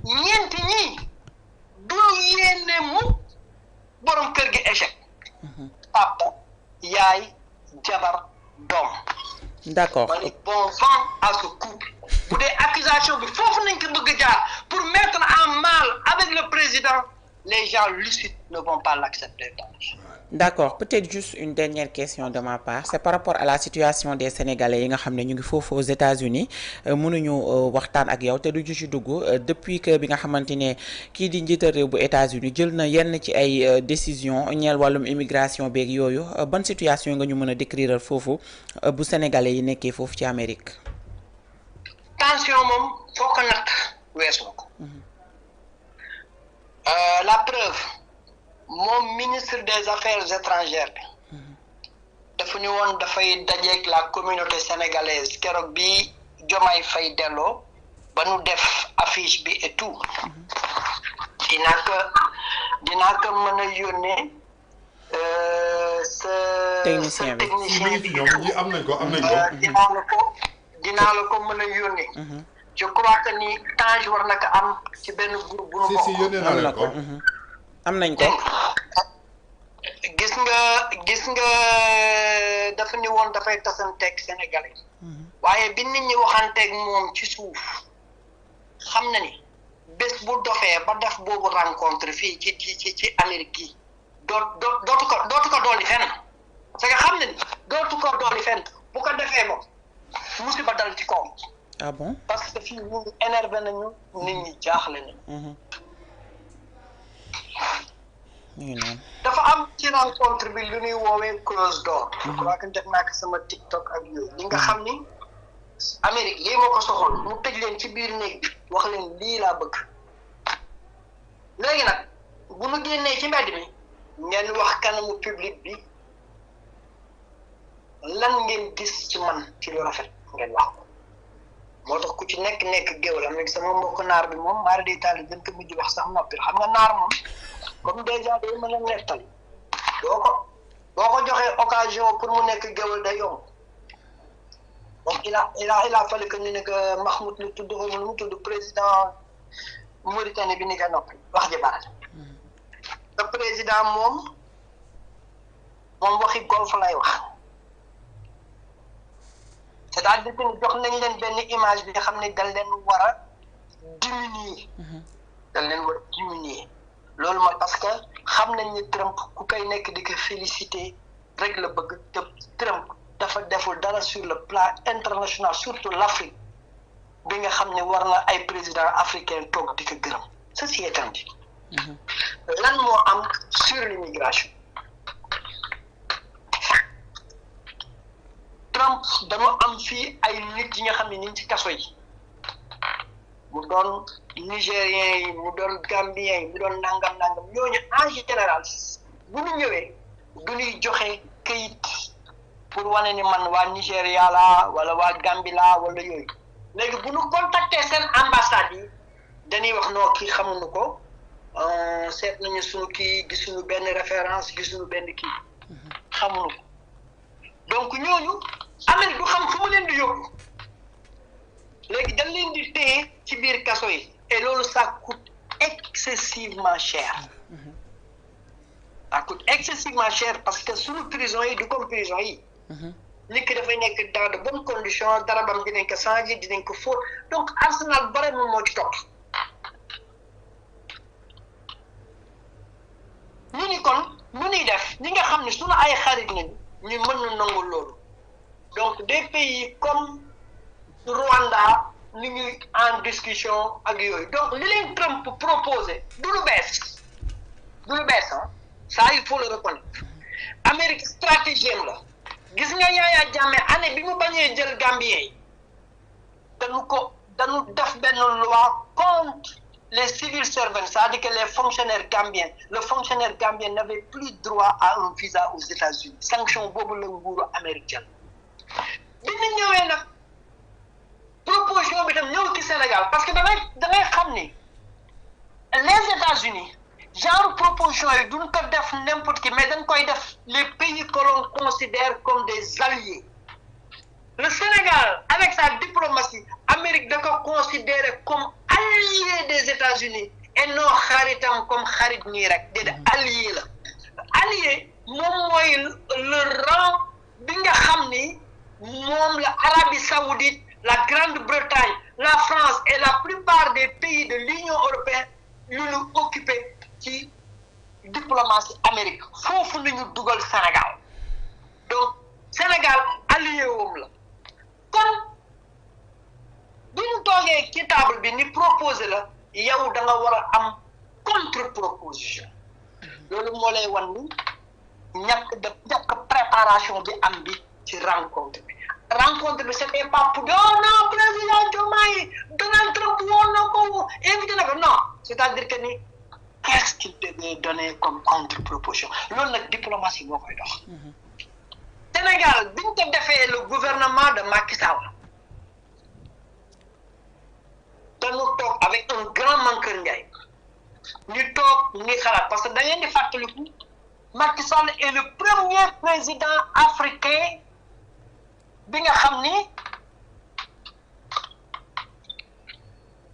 ñeenti ñii du yéene mu borom kër gi échec papa yaay jabar doom. D'accord. Bon vent à ce couple. Pour des accusations de faux pour mettre en mal avec le président, les gens lucides ne vont pas l'accepter. D'accord, peut-être juste une dernière question de ma part, c'est par rapport à la situation des Sénégalais yi nga xam ne ñu ngi foofu aux États-Unis mënuñu waxtaan ak yow te du ci dugg depuis que bi nga xamante ne kii di njiital réew bu États-Unis jël na yenn ci ay décision ñeel wàllum immigration beeg yooyu ban situation nga ñu mën a décrire foofu bu Sénégalais yi nekkee foofu ci Amérique. tension moom foo ko natt weesu na ko. La preuve moom ministre des affaires étrangères bi dafa ñu woon dafay dajeek la communauté sénégalaise keroog bi Diomaye Faye delloo ba nu def affiche bi et tout dinaa ko mën a yónnee sa technicien bi ñi am nañ ko dinaa la ko mën a yónnee. Je crois que ni Tange war na ko am ci benn groupe bu nu bokk. si yónnee naa leen ko am nañ ko. gis nga dafa ni woon dafay tasanteeg Sénégalais. waaye bi nit ñi waxanteeg moom ci suuf xam na ni bés bu dofee ba def boobu rencontre fii ci Amérique yi dootu ko dolli fenn parce que xam na ni dootu ko dolli fenn bu ko defee moom musiba dal ci kawam. Ah bon? Parce que fii ñu ngi énervé nañu nit ñi jaaxle nañu. dafa am ci rencontre bi lu ñuy woowee close door. je crois que def naa ko sama TikTok ak yooyu. li nga xam ni Amérique lii moo ko soxal mu tëj leen ci biir néeg bi wax leen lii laa bëgg. léegi nag bu nu génnee ci mbedd mi ngeen wax kanamu public bi lan ngeen gis ci man ci lu rafet ngeen wax ko. moo tax ku ci nekk géwél am na sama mbokk naar bi moom maari day taali gën ko mujj wax sax noppi xam nga naar moom comme déjà day mën a nettali boo ko joxee occasion pour mu nekk géwél day yomb donc il a fallu que ñu ne que Mahmoud lu tudd xaw ma lu mu tudd président Mauritanie bi ni ko noppi wax ji bari te président moom waxi golf lay wax c'est-à-dire que jox nañ leen benn image bi nga xam ne dal leen war a diminuer. loolu mooy parce que xam nañ ni Trump ku koy nekk di ko féliciter rek la bëgg te Trump dafa deful dara sur le plan international surtout l'Afrique bi nga xam ne war na ay président africain toog di ko gërëm ceci étant dit. lan moo am sur l'immigration. Trump dañoo am fii ay nit yi nga xam ne ñu ngi ci kaso yi mu doon nigériens yi mu doon gambiens yi mu doon nangam ñooñu en général bu ñu ñëwee du ñuy joxe këyit pour wane ni man waa Nigéria laa wala waa Gambie laa wala yooyu léegi bu ñu contacter seen ambassade yi dañuy wax noo kii xamuñu ko seet nañu suñu kii gisuñu benn référence gisuñu benn kii xamuñu ko donc ñooñu Amérique du xam fu mu leen di yóbbu léegi dañ leen di téye ci biir kaso yi et loolu ça coûte excessivement cher ça coûte excessivement cher parce que suñu prison yi du comme prison yi nit ki dafay nekk dans de bonnes conditions darabam dinañ ko changer dinañ ko fóot donc arsenal bare moom moo ci topp ñu ni kon lu ñuy def ñi nga xam ne suñu ay xarit nañu ñu mën na nangu loolu donc des pays comme Rwanda ñu ngi en discussion ak yooyu donc li leen Trump proposé du lu bees ça il faut le reconnaître Amérique stratégie la gis nga Yaya Jammeh année bi mu bañee jël Gambien yi dañu def benn loi contre les civil servants c'est-à-dire que les fonctionnaires gambiens le fonctionnaire gambien n'avait plus droit à un visa aux États-Unis sanction boobu la nguuru américaine bi ñu ñëwee nag proposition bi tam ñëw ci Sénégal parce que da ngay xam ni les États-Unis genre proposition yi duñ ko def n'importe qui mais dañ koy def les pays que l'on considère comme des alliés le Sénégal avec sa diplomatie Amérique da ko considéré comme allié des États-Unis et non xaritam comme xarit nii rek déedéet allié la allié moom mooy le rang bi nga xam ni moom la Arabie Saoudite la Grande-Bretagne la France et la plupart des pays de l'Union européenne ñu occupé ci diplomatie Amérique foofu nañu dugal Sénégal donc Sénégal allié wam la kon bu ñu toogee ci table bi ni proposé la yow da nga war a am contre proposition loolu moo lay wan ni ñàkk préparation bi am bi ci rencontre bi c'était pas pour non président Diomaye Donald Trump woon na ko invité na ko non c'est-à-dire que ni qu'est-ce qu'il devait donner comme contre-proposition loolu nag diplomatie moo koy dox Sénégal bi ñu ko defee le gouvernement de Macky Sall dañu toog avec un grand Mankeur Ndiaye ñu toog ñuy xalaat parce que da ngeen di fàttaliku Macky Sall est le premier président africain bi nga xam ni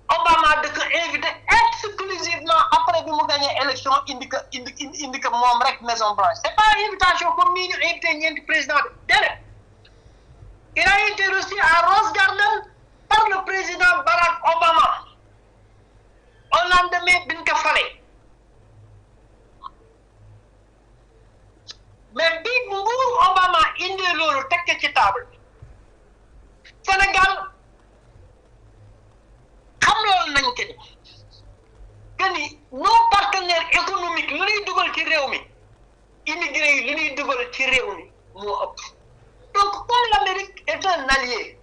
Obama da ko invité exclusivement après bi mu gagné élection indi ko moom rek Maison Blanche c'est pas invitation comme nii ñu invité ñeenti président de déedéet il a été reçu à Rose Garden par le président Barack Obama au lendemain bi ñu ko falee mais bi nguur Obama indi loolu teg ko ci table Sénégal xam loolu nañ que ni nos partenaires économiques lu ñuy dugal ci réew mi immigré yi lu ñuy dugal ci réew mi moo ëpp donc comme l'Amérique est un allié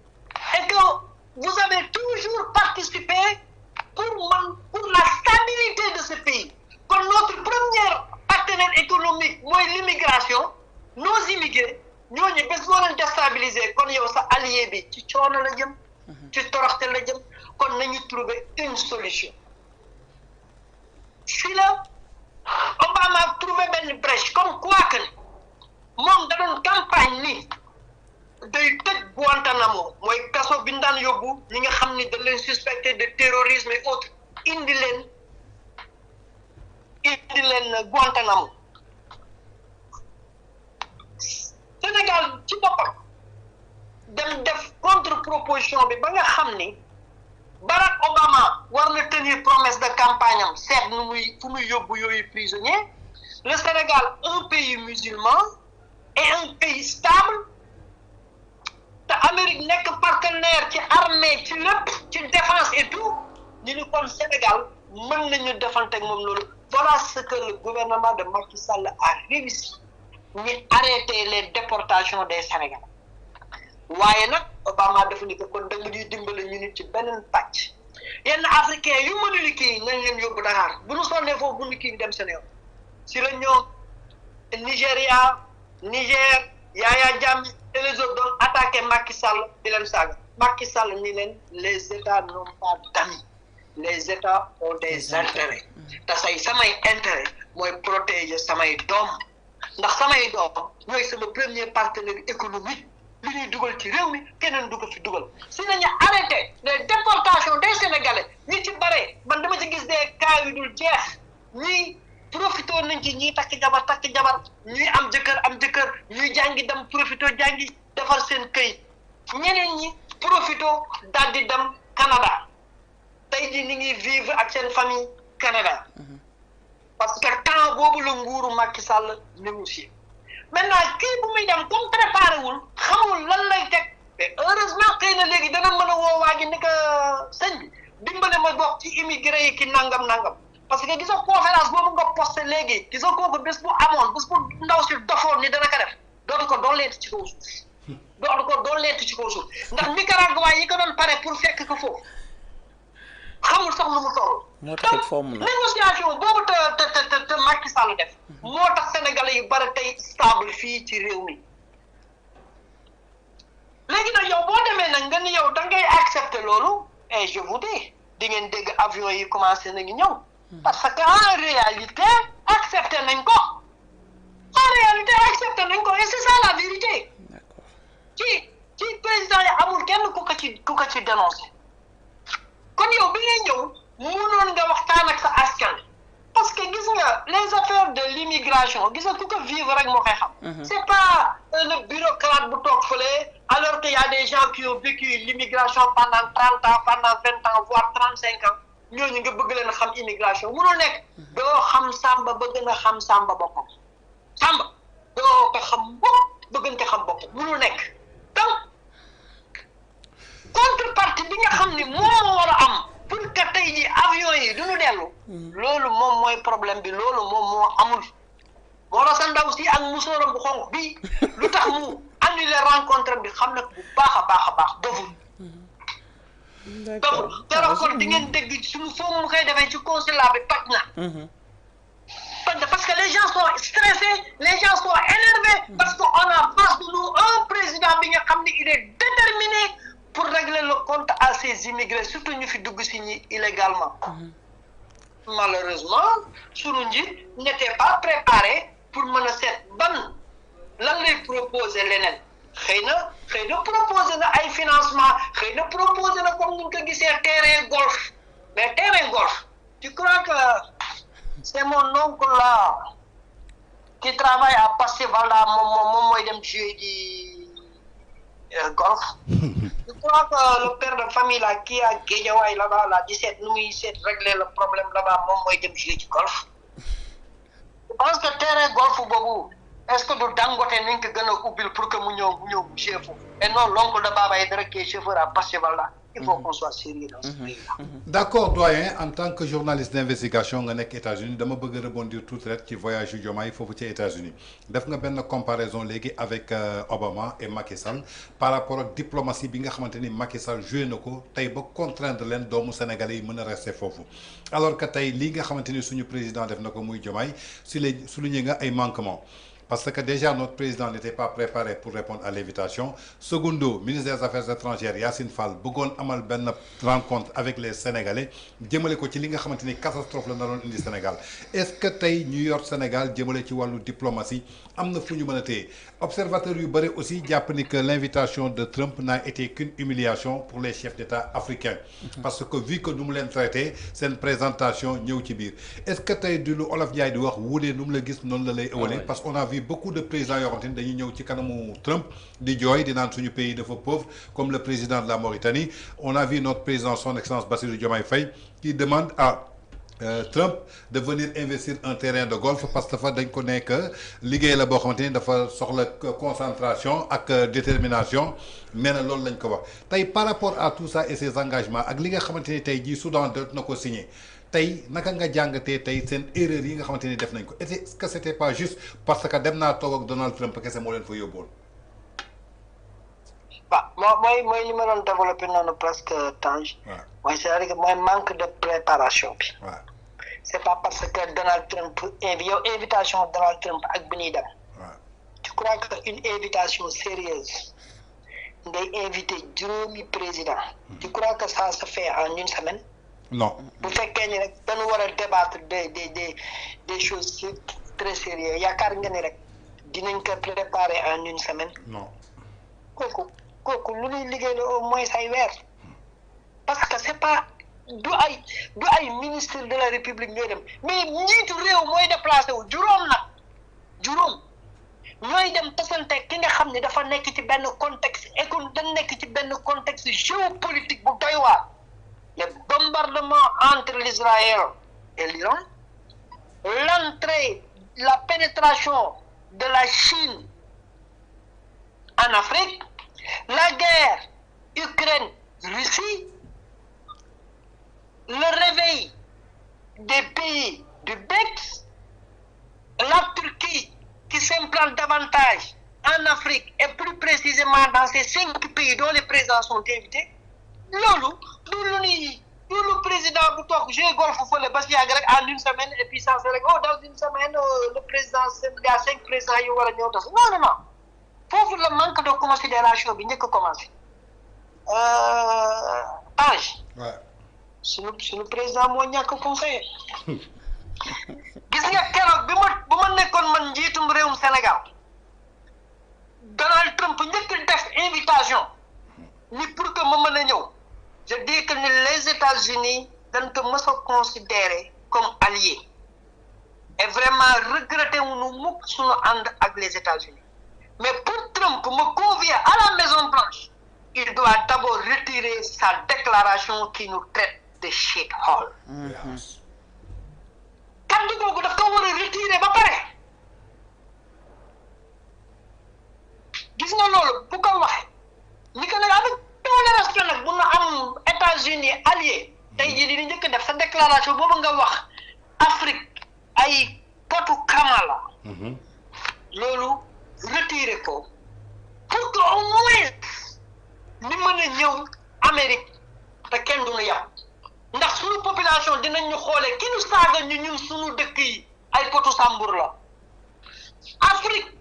et que vous avez toujours participé pour la stabilité de ce pays kon notre premier partenaire économique mooy l'immigration nos immigrés ñooñu bés boo leen déstabiliser kon yow sa allié bi ci coono la jëm ci toroxte la jëm kon nañu trouver une solution si la Obama trouvé benn brèche comme quoi que moom da doon campagne ni day tëj Guantanamo mooy kaso bi ñu daan yóbbu ñi nga xam ni dañ leen suspecté de terrorisme et autres indi leen Guantanamo Sénégal ci boppam dem def contre proposition bi ba nga xam ni Barack Obama war na tenir promesse de campagne am seet nu muy fu muy yóbbu yooyu prisonnier le Sénégal un pays musulman et un pays stable te Amérique nekk partenaire ci armée ci lépp ci défense et tout ñu ni kon Sénégal mën nañu defante ak moom loolu voilà ce que le gouvernement de Macky Sall a réussi ñu arrêter les déportations des Sénégalais waaye nag Obama dafa ni ko kon da nga ñuy dimbale ñu nit ci beneen pàcc yenn africain yu mënul kii nañ leen yóbbu Dakar bu ñu sonnee foofu bu ñu kii dem Sénégal si la ñoom Nigéria Niger Yaya Jammeh et les autres doon attaqué Macky Sall di leen saaga Macky Sall ni leen les États n'ont pas d'amis les États ont des intérêts te samay intérêt mooy protéger samay doom ndax samay doom ñooy sama premier partenaire économique li ñuy dugal ci réew mi keneen du ko fi dugal si nañu arrêté les déportations des Sénégalais ñi ci bare man dama ci gis des cas yu dul jeex ñii profité nañ ci ñii takk jabar ñuy am jëkkër ñuy jàngi dem profité jàngi defar seen këyit ñeneen ñi profité daal di dem Canada tey ji ni ngi vivre ak seen famille Canada parce que temps boobu la nguuru Macky Sall négocier maintenant kii bu muy dem comme préparé wul xamul lan lay teg mais heureusement xëy na léegi dana mën a woo waa ji ni que sëñ bi dimbale ma bokk ci immigré yi ki nangam parce que gis nga conférence boobu nga posté léegi gis nga kooku bés bu amoon bés bu ndaw si dofoon ni dana ko def dootu ko doon leeti ci kaw suuf ndax Nicaragua yi ko doon pare pour fekk ko foofu xamul sax lu mu toll. moo taxit foofu na négociation boobu te Macky Sall def. moo tax sénégalais yu bari tey stable fii ci réew mi. léegi nag yow boo demee nag nga ni yow da ngay accepter loolu et je vous dis di ngeen dégg avion yi commencé nañu ñëw. parce que en réalité accepter nañ ko. et c'est ça la vérité. ci président yi amul kenn ku ko ci dénoncé. kon yow bi ngay ñëw mënoon nga waxtaan ak sa askan parce que gis nga les affaires de l'immigration gis nga ku ko vivre rek moo koy xam. C'est pas le bureaucrate bu toog fële alors qu'il y a des gens qui ont vécu l'immigration pendant 30 ans pendant 20 ans voire 35 ans ñooñu nga bëgg leen xam immigration mënul nekk doo xam Samba ba gën a xam Samba boppam Samba doo ko xam bopp ba gën ko xam boppam mënul nekk donc contrepartie bi nga xam ni moom war a am pour que tey jii avion yi duñu dellu loolu moom mooy problème bi loolu moom moo amul moo tax sa ndaw si ak musóoram bu xonq bi lu tax mu annulé rencontre bi xam na bu baax a baax doful donc keroog di ngeen dégg suñu foofu mu koy defee ci consulat bi toj na parce que les gens sont stressés les gens sont énervés parce que on a face de nous un président bi nga xam ne il est déterminé pour régler le compte à ces immigrés surtout ñu fi dugg si ñi illégalement malheureusement suñu njiit n'était pas préparé pour mën a seet ban lan lay proposer leneen xëy na proposer na ay financement xëy na proposer na comme ni ñu ko gisee terrain golf mais terrain golf tu crois que c'est mon oncle là qui travaille à Pastévalda moom mooy dem jouer di golf je crois que le père de famille là qui a Guédiawaye là-bas là di seet nu muy seet régler le problème là-bas moom mooy dem jouer ci golf je pense que terrain golf boobu est-ce que du Dangote nañ ko gën a ubbil pour que mu ñëw jouer foofu et non l'oncle de Baba Aïdara qui est chauffeur à Pastévalda il faut qu'on soit sérieux dans ce pays-là. D'accord doyen en tant que journaliste d'investigation nga nekk États-Unis dama bëgg rebondir tout rek ci voyage yu Diomaye foofu ci États-Unis def nga benn comparaison léegi avec Obama et Macky Sall par rapport ak diplomatie bi nga xamante ni Macky Sall joué na ko tey ba contraindre leen doomu Sénégalais yi mën a rester foofu alors que tey lii nga xamante ni suñu président def na ko muy Diomaye souligné nga ay manquements. Parce que déjà notre président n'était pas préparé pour répondre à l'invitation. Secondo, ministre des Affaires étrangères Yacine Fall bëggoon amal benn rencontre avec les Sénégalais jëmale ko ci li nga xamante ni catastrophe la naroon indi Sénégal est-ce que tey ñu yor Sénégal jëmale ci wàllu diplomatie am na fu ñu mën a téye observateurs yu bëri aussi jàpp ni que l'invitation de Trump n'a été qu'une humiliation pour les chefs d'État africains. Parce que vu que nu mu leen traité seen présentation ñëw ci biir est-ce que tey du lu Olof Ndiaye di wax wuudee nu mu la gis noonu la lay ëwalee parce qu'on a vu beaucoup de présidents yoo xamante ni dañuy ñëw ci kanamu Trump di jooy di naan suñu pays dafa pauvre comme le président de la Mauritanie on a vu notre président son excellence Bassirou Diomaye Faye qui demande à Trump de venir investir un terrain de golf parce que fa dañ ko nekk liggéey la boo xamante ni dafa soxla concentration ak détermination mais na loolu lañ ko wax tey par rapport à tout ça et ses engagements ak li nga xamante ni tey jii Soudan dot na ko signé tey naka nga jàngatee tey seen erreur yi nga xamante ni def nañ ko est-ce que c'était pas juste parce que dem naa toog ak Donald Trump kese moo leen fa yóbboon. waaw mooy li ma doon développé noonu presque Tange. waaw mooy c'est-à-dire que mooy manque de préparation bi. waaw c'est pas parce que Donald Trump yow invitation Donald Trump ak bi ñuy dem. waaw je crois que une invitation sérieuse ngay invité juróomi président. tu crois que ça se fait en une semaine. non bu fekkee ni rek dañu war a débattre des choses très sérieuses yaakaar nga ni rek dinañ ko préparer en une semaine. non kooku lu ñuy liggéey la au moins ay weer parce que c'est pas du ay ministre de la république ñooy dem mais njiitu réew mooy déplacé wu juróom ñooy dem tasante ki nga xam ne dafa nekk ci benn contexte dañ nekk ci benn contexte géopolitique bu doy waar. Les bombardements entre l'Israël et l'Iran, la pénétration de la Chine en Afrique, la guerre Ukraine-Russie, le réveil des pays du BRICS, la Turquie qui s'implante davantage en Afrique et plus précisément dans ces 5 pays dont les présidents sont invités. loolu président bu toog jeu golf fële ba si yàgg rek en une semaine et puis ça se règle dans une semaine le président il y a 5 présidents yu war a ñëw tas non foofu le manque de considération bi njëkk a commencé Tange suñu président moo ñàkk conseiller gis nga keroog bu ma nekkoon man njiitum réewum Sénégal Donald Trump njëkk def invitation ni pour que ma mën a ñëw je dis que les États-Unis dañ ko mës a considérer comme alliés et vraiment regretter wuñu mukk suñu ànd ak les États-Unis mais pour Trump me convier à la Maison Blanche il doit d'abord retirer sa déclaration qui nous traite the shit hole. Yes. kaddu googu daf ko war a retirer ba pare gis nga loolu bu ko waxee ni ko nag avec tout le respect nag bu nga am États-Unis allié tey jii li njëkk def sa déclaration boobu nga wax Afrique ay potu kama la loolu retirer ko pour que au moins ni mën a ñëw Amérique te kenn du nu yàpp ndax suñu population dinañ ñu xoolee ki ñu saaga ñu ñun suñu dëkk yi ay potu sàmbur la Afrique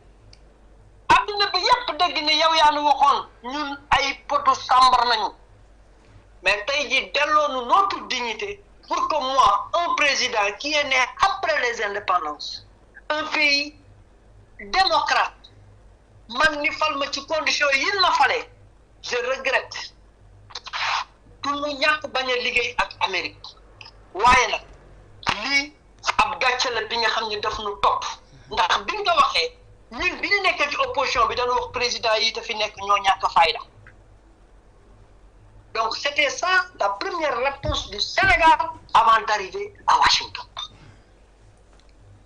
adduna bi yépp dégg ne yow yaa nu waxoon ñun ay potu sàmbar nañu mais tey ji delloonu notre dignité pour que moi un président qui est né après les indépendances un pays démocrate man ni fal ma ci condition yi ma fale je regrette pour mu ñàkk bañ a liggéey ak Amérique waaye nag lii ab gàcce la bi nga xam ne daf nu topp ndax bi nga waxee ñun bi ñu nekkee ci opposition bi dañu wax président yi te fi nekk ñoo ñàkk fayda donc c'était ça la première réponse du Sénégal avant d'arriver à Washington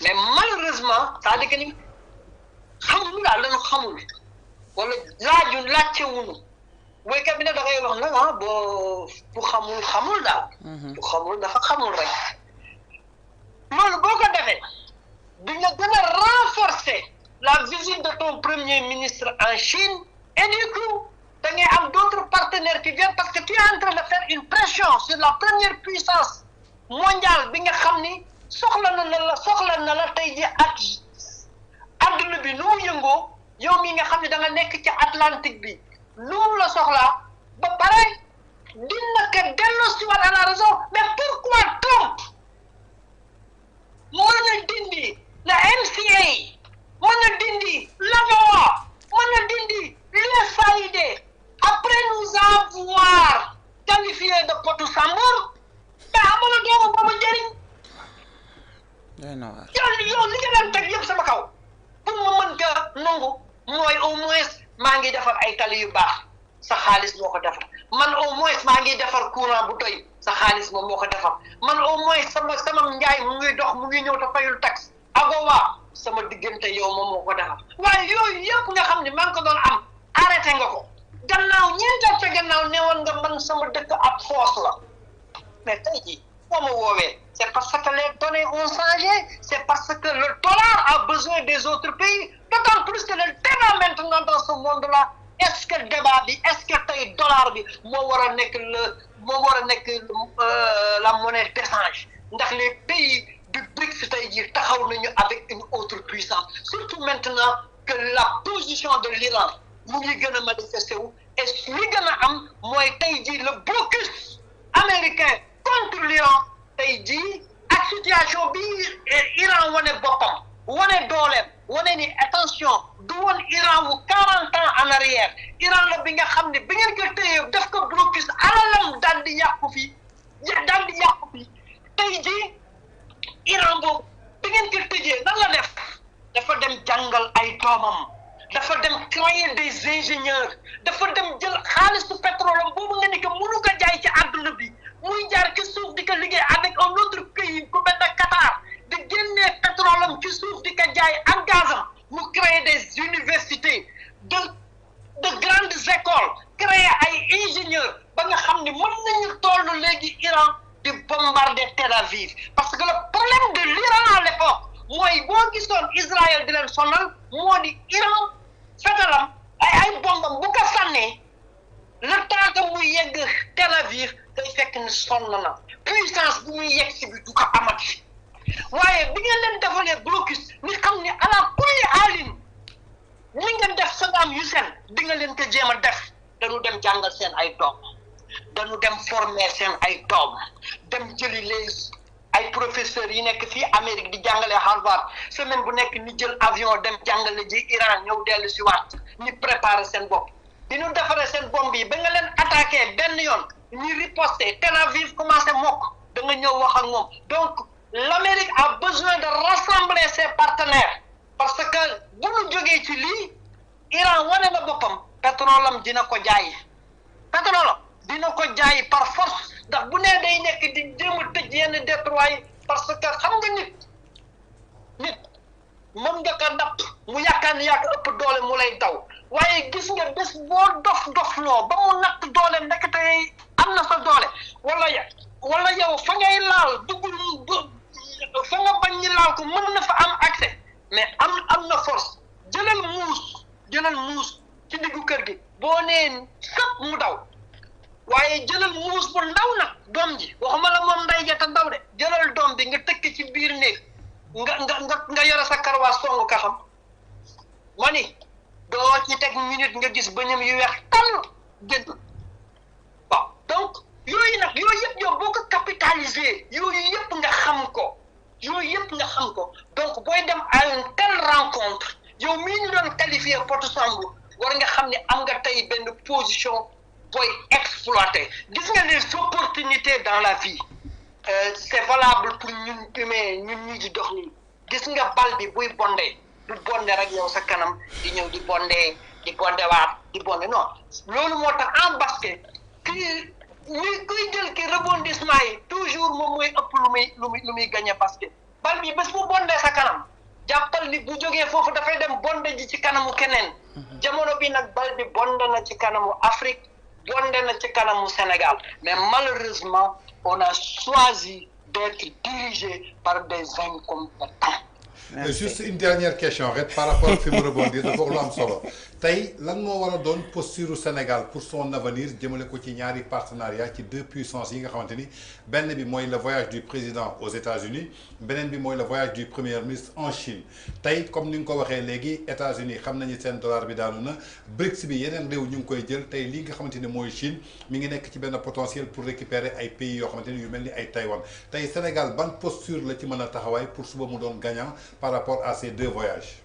mais malheureusement c'est-à-dire que ni xamul daal lañu xamul wala laajtewuñu woykat bi ne da ngay wax nag boo bu xamul daal. bu xamul dafa xamul rek. loolu boo ko defee di nga gën a renforcer la visite de ton premier ministre en Chine et du coup da ngay am d'autres partenaires qui viennent parce que tu es en train de faire une pression sur la première puissance mondiale bi nga xam ni soxla na la tey ji ak adduna bi nu mu yëngoo yow mi nga xam ne da nga nekk ci Atlantique bi. lu mu la soxlaa ba pare dina ko delloosiwaat à la raison mais pourquoi Trump mën a dindi la NCA mën a dindi l'AGOA mën a dindi l'USAID après nous avoir qualifié de potu sambur mais amul doomu ba ma njëriñ yow li nga daan teg yëpp sama kaw pour ma mën ka nangu mooy au moins maa ngi defar ay tali yu baax sa xaalis moo ko defar man au moins maa ngi defar courant bu doy sa xaalis moom moo ko defar man au moins sama njaay mu ngi dox mu ngi ñëw te fayul taxe AGOA sama diggante yow moom moo ko defar waaye yooyu yëpp nga xam ne maa ngi ko doon am arrêté nga ko gannaaw ñeenteel ca gannaaw newoon nga man sama dëkk ab foos la mais tey jii boo ma woowee c'est parce que les données ont changé c'est parce que le dollar a besoin des autres pays d'autant plus que le débat maintenant dans ce monde-là est-ce que débat bi est-ce que tey dollar bi moo war a nekk la monnaie d'échange ndax les pays du BRICS tey jii taxaw nañu avec une autre puissance surtout maintenant que la position de l'Iran mu ngi gën a manifesté wu et li gën a am mooy tey jii le blocus américain contre l'Iran tey jii ak situation bi Iran wane boppam wane dooleem wane ni attention du woon Iran wu 40 ans en arrière Iran la bi nga xam ne bi ngeen ko téye def ko blocus alalam daal di yàqu fi tey jii Iran boobu bi ngeen ko tëjee nan la def dafa dem jàngal ay doomam dafa dem créer des ingénieurs dafa dem jël xaalisu pétrole boobu nga ni que mënu ko jaay ci àdduna bi muy jaar ci suuf di ko liggéey avec un autre pays ku mel ne Qatar di génnee pétrole am ci suuf di ko jaay ak gazam mu créer des universités de grandes écoles créer ay ingénieurs ba nga xam ne mën nañu toll léegi Iran di bombarder Tel Aviv parce que le problème de l'Iran à l'époque mooy boo gisoon Israël di leen sonal moo di Iran fetalam ay bombam bu ko sànnee le temps que muy yegg Tel Aviv day fekk ni sonn na puissance bu muy yegg si bi du ko amati waaye bi ngeen leen defalee blocus ni xam ni ala kulli alin ni ngeen def Saddam Hussein di nga leen ko jéem a def dañu dem jàngal seen ay doom dañu dem former seen ay doom dem jëli les ay professeurs yi nekk fii Amérique di jàngale Harvard semaine bu nekk ni jël avion dem jàngale ji Iran ñëw dellu si waat ñu préparer seen bopp di ñu defaree seen bombe yi ba nga leen attaqué benn yoon ñu riposté Tel Aviv commencé mokk da nga ñëw wax ak moom donc l'Amérique a besoin de rassembler ses partenaires parce que bu ñu jógee ci lii Iran wane na boppam pétrole am dina ko jaay par force ndax bu nee day nekk di jéem a tëj yenn détroit yi parce que xam nga nit mën nga ko napp mu yaakaar ne yaa ko ëpp doole mu lay daw waaye gis nga bés boo dofloo ba mu natt doole ndekete am na sa doole wala yow fa ngay laal duggul fa nga bañ ñi laal ko mën na fa am accès mais am na force jëlal muus ci diggu kër gi boo nee sëpp mu daw waaye jëlal muus bu ndaw nag doom ji waxuma la moom nday ja te daw de jëlal doom bi nga tëkk ci biir néeg nga yore sa karwaas songu ka xam ma ni doo ci teg minute nga gis bëñam yu weex tàll génn waaw donc yooyu yëpp yow boo ko capitaliser yooyu yëpp nga xam ko donc booy dem à une telle rencontre yow mii ñu doon qualifier potu sambu war nga xam ne am nga tey benn position booy exploiter gis nga les opportunités dans la vie c'est valable pour ñun humain ñun ñi di dox nii gis nga bal bi buy bondé du bondé rek yow sa kanam di ñëw di bondé non loolu moo tax en basket kuy jël ki rebondissement yi toujours moom mooy ëpp lu muy gagné basket bal bi bés bu bondé sa kanam jàppal ni bu jógee foofu dafay dem bondé ji ci kanamu keneen jamono bi nag bal bi bondé na ci kanamu Afrique bondé na ci kanamu Sénégal mais malheureusement on a choisi d'être dirigé par des incompétents. Juste une dernière question rek par rapport fi mu rebondir dafa lu am solo tey lan moo war a doon posture Sénégal pour son avenir jëmale ko ci ñaari partenariat ci deux puissances yi nga xamante ni benn bi mooy le voyage du président aux États-Unis beneen bi mooy le voyage du premier ministre en Chine tey comme ni nga ko waxee léegi États-Unis xam nañu seen dollar bi daanu na BRICS bi yeneen réew ñu ngi koy jël tey li nga xamante ni mooy Chine mi ngi nekk ci benn potentiel pour récupérer ay pays yoo xamante ni yu mel ni ay Taïwan tey Sénégal ban posture la ci mën a taxawaay pour suba mu doon gagnant par rapport à ces deux voyages.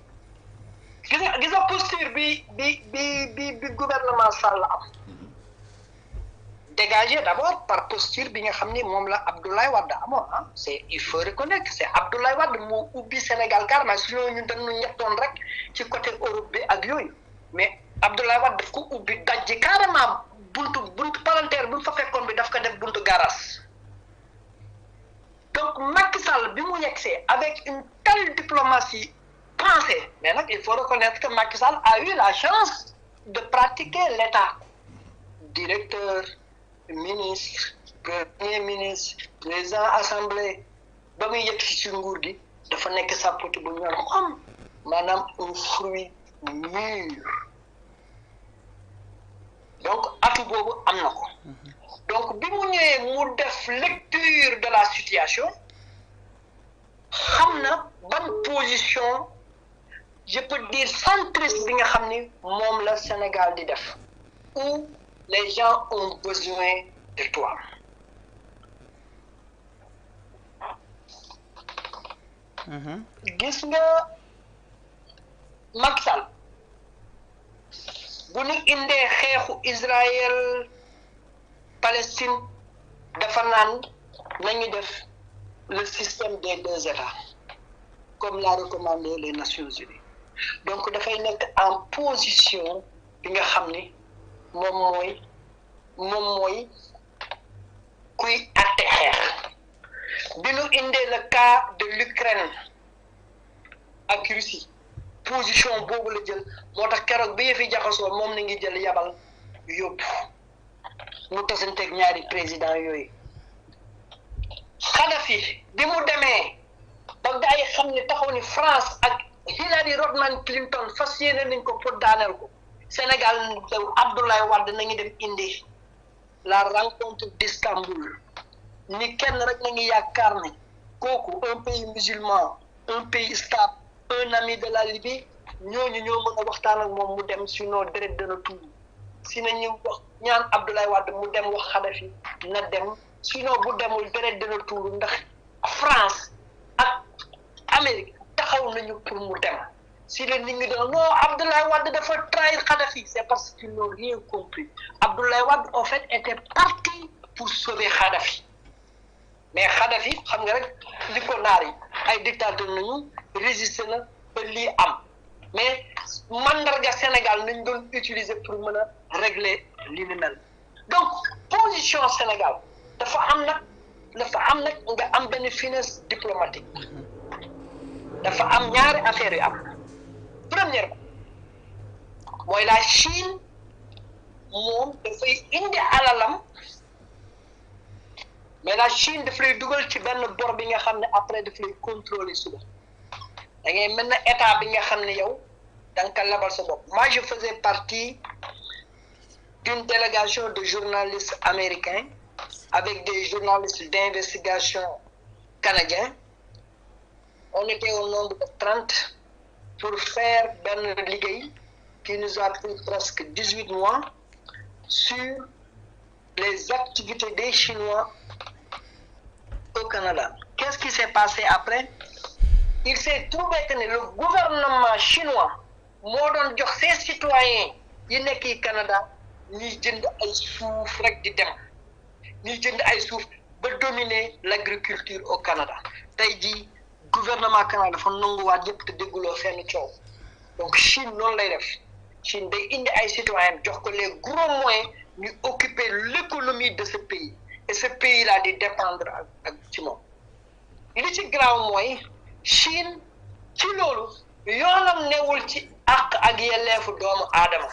gis nga posture bi gouvernement Sall am dégagé d'abord par posture bi nga xam ni moom la Abdoulaye Wade amoon il faut reconnaître que c'est Abdoulaye Wade moo ubbi Sénégal carrément sinon ñu dañu ñettoon rek ci côté Europe bi ak yooyu mais Abdoulaye Wade daf ko ubbi dajji carrément buntu palanteer bu fa fekkoon bi daf ko def buntu garas donc Macky Sall bi mu yegsee avec une telle diplomatie pensée mais nag il faut reconnaître que Macky Sall a eu la chance de pratiquer l'État directeur ministre premier ministre président assemblée ba muy yegsi ci nguur gi dafa nekk sàppatu bu ñor xam maanaam un fruit mûr donc atu boobu am na ko donc bi mu ñëwee mu def lecture de la situation xam na ban position je peux dire centriste bi nga xam ni moom la Sénégal di def où les gens ont besoin de toi gis nga Macky Sall bu ñu indee xeexu Israël Palestine dafa naan nañu def le système des deux États comme l'a recommandé les Nations Unies donc dafay nekk en position bi nga xam ni moom mooy kuy atte xeex bi ñu indee le cas de l'Ukraine ak Russie position boobu la jël moo tax keroog bi yëfi jaxasoo moom na ngi jël yabal yóbbu mu tasanteeg ñaari président yooyu Kadhafi bi mu demee ba gaa yi xam ne taxaw ni France ak Hillary Rodham Clinton fas yéene nañ ko pour daaneel ko Sénégal Abdoulaye Wade nañu dem indi la rencontre d'Istanbul ni kenn rek nañu yaakaar ne kooku un pays musulman un pays stable un ami de la Libye ñooñu ñoo mën a waxtaan ak moom mu dem sinon deret dana tuur si nañu wax ñaan Abdoulaye Wade mu dem wax Kadhafi na dem sinon bu demul deret dana tuur ndax France ak Amérique taxaw nañu pour mu dem si la nit ñi doon non Abdoulaye Wade dafa trahir Kadhafi c'est parce qu'ils n'ont rien compris Abdoulaye Wade en fait était parti pour sauver Kadhafi mais Kadhafi xam nga rek li ko naar yi ay dictateur nañu résister na ba lii am mais mandarga Sénégal nañ doon utiliser pour mën a régler li ni mel donc position Sénégal dafa am nag nga am benn finesse diplomatique dafa am ñaari affaire yu am première mooy la Chine moom dafay indi alalam mais la Chine daf lay dugal ci benn bor bi nga xam ne après daf lay contrôler suba da ngay mel na état bi nga xam ne yow da nga ko labal sa bopp. Moi je faisais partie d'une délégation de journalistes américains avec des journalistes d'investigation canadiens. On était au nombre de 30 pour faire benn liggéey qui nous a pris presque 18 mois sur les activités des Chinois au Canada. Qu'est-ce qui s'est passé après? Il s'est trouvé que le gouvernement chinois moo doon jox ses citoyens yi nekk yi Canada ñuy jënd ay suuf rek di dem ñuy jënd ay suuf ba dominer l'agriculture au Canada. Tey jii gouvernement Canada dafa nanguwaat yëpp te dégguloo fenn coow donc Chine noonu lay def Chine day indi ay citoyens jox ko les gros moyens ñu occuper l'économie de ce pays et ce pays là di dépendre ak ci moom li ci graaw mooy Chine ci loolu yoonam newul ci àq ak yelleefu doomu aadama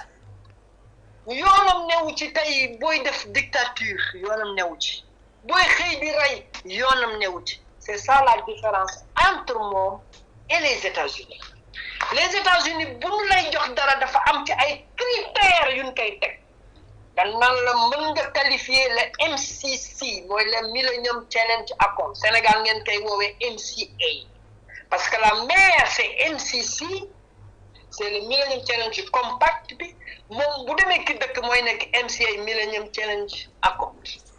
yoonam newu ci tey booy def dictature yoonam newu ci booy xëy di rey yoonam newu ci. C'est ça la différence entre moom et les États-Unis. Les États-Unis bu ñu lay jox dara dafa am ci ay critères yu ñu koy teg dan nan la mën nga qualifier le MCC mooy le Millennium Challenge Accord Sénégal ngeen koy woowee MCA parce que la mère c'est MCC c'est le Millennium Challenge Compact bi moom bu demee ki dëkk mooy nekk MCA Millennium Challenge Accord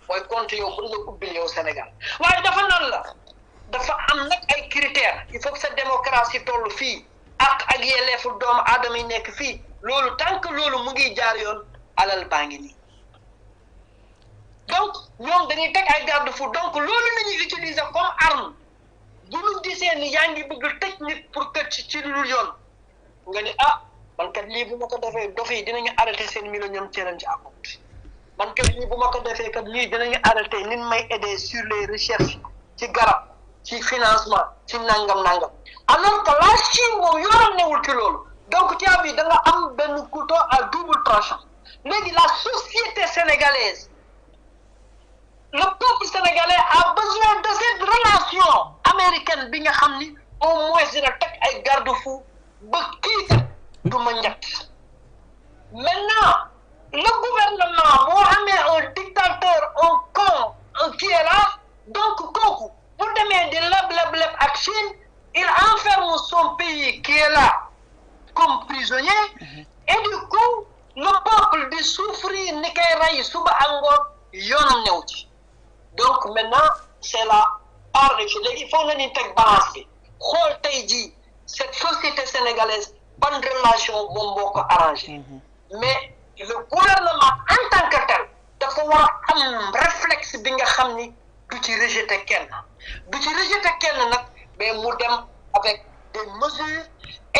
mooy compte yow bu nga ubbil yow Sénégal waaye dafa nan la dafa am nag ay critères il faut que sa démocratie toll fii ak yelleefu doomu aadama yi nekk fii loolu tant que loolu mu ngi jaar yoon alal baa ngi nii donc ñoom dañuy teg ay garde-fou donc loolu nañuy utiliser comme arme bu ñu gisee ni yaa ngi bëgg tëj nit pour que ci lu yoon nga ni man kat lii bu ma ko defee dof yi dinañu arrêté seen Millennium Challenge Accord man kat lii bu ma ko defee kat lii dinañu arrêté nin may aider sur les recherches ci garab ci financement ci nangam alors que la Chine moom yoonam newul ci loolu donc tu as vu da nga am benn couteau à double tranchant léegi la société sénégalaise le peuple sénégalais a besoin de cette relation américaine bi nga xam ni au moins dina teg ay garde-fou ba kii kat du ma njëkk maintenant le gouvernement moo amee un dictateur un con qui est là donc kooku bu demee di leb ak Chine il enferme son pays qui est là comme prisonnier et du coup le peuple di souffrir ni koy rey suba ak ngoon yoonam new ci donc maintenant c'est la hors de léegi il faut nga ni teg balance bi xool tey jii cette société sénégalaise ban relation moom moo ko arrangé mais le gouvernement en tant que tel dafa war a am réflexe bi nga xam ni du ci rejeter kenn nag mais mu dem avec des mesures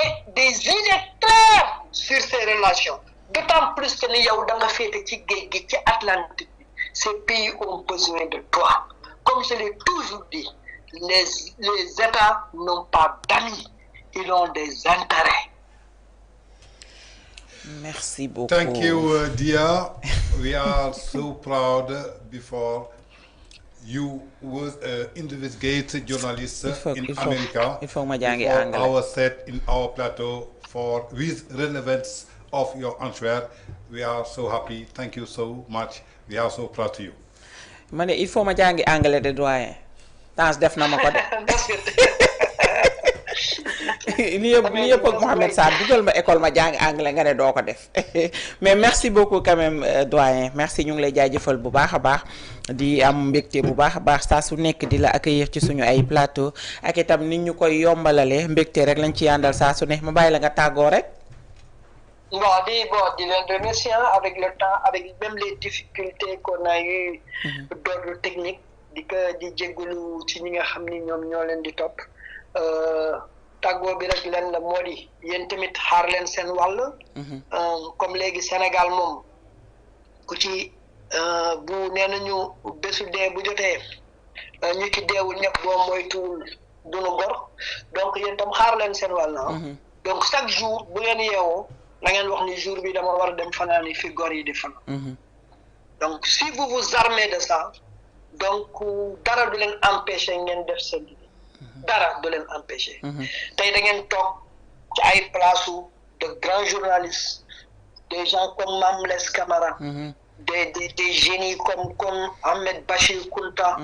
et des idées claires sur ces relations d'autant plus que ni yow da nga féete ci géej gi ci Atlantique bi ces pays ont besoin de toi comme je l'ai toujours dit les États n'ont pas d'amis ils ont des intérêts. Merci beaucoup. Thank you, Dia. We are so proud before you was an investigative journalist in America. Il faut ma jàngi anglais. For our set in our plateau for with relevance of your answer. We are so happy. Thank you so much. We are so proud to you. Ma ne il faut ma jàngi anglais de doyen. Tans def na ma ko de. li yëpp ak Mohamed Sarr dugal ma école ma jàng anglais nga ne doo ko def mais merci beaucoup quand même doyen merci ñu ngi lay jaajëfal bu baax a baax di am mbégte bu baax a baax saa su nekk di la accueillir ci suñu ay plateau ak itam nit ñu koy yombalalee mbégte rek lañ ci yàndal saa su ne ma bàyyi la nga tàggoo rek. di leen remercier avec le temps avec même les difficultés qu'on a eu d'ordre technique di jégalu ci ñi nga xam ni ñoom ñoo leen di topp. tàggoo bi rek leen la moo di yéen tamit xaar leen seen wàll comme léegi Sénégal moom ku ci bu nee nañu bésu dee bu jotee ñu ci deewul ñëpp boo moytuwul duñu gor donc yéen tam xaar leen seen wàll donc chaque jour bu ngeen yeewoo da ngeen wax ni jour bi dama war a dem fanaani fi gor yi di fan donc si vous vous armez de ça donc dara du leen empêcher ngeen def seen liggéey dara du leen empêcher tey da ngeen toog ci ay place de grands journalistes des gens comme Mame Less Camara des génies comme Ahmed Bachir Kounta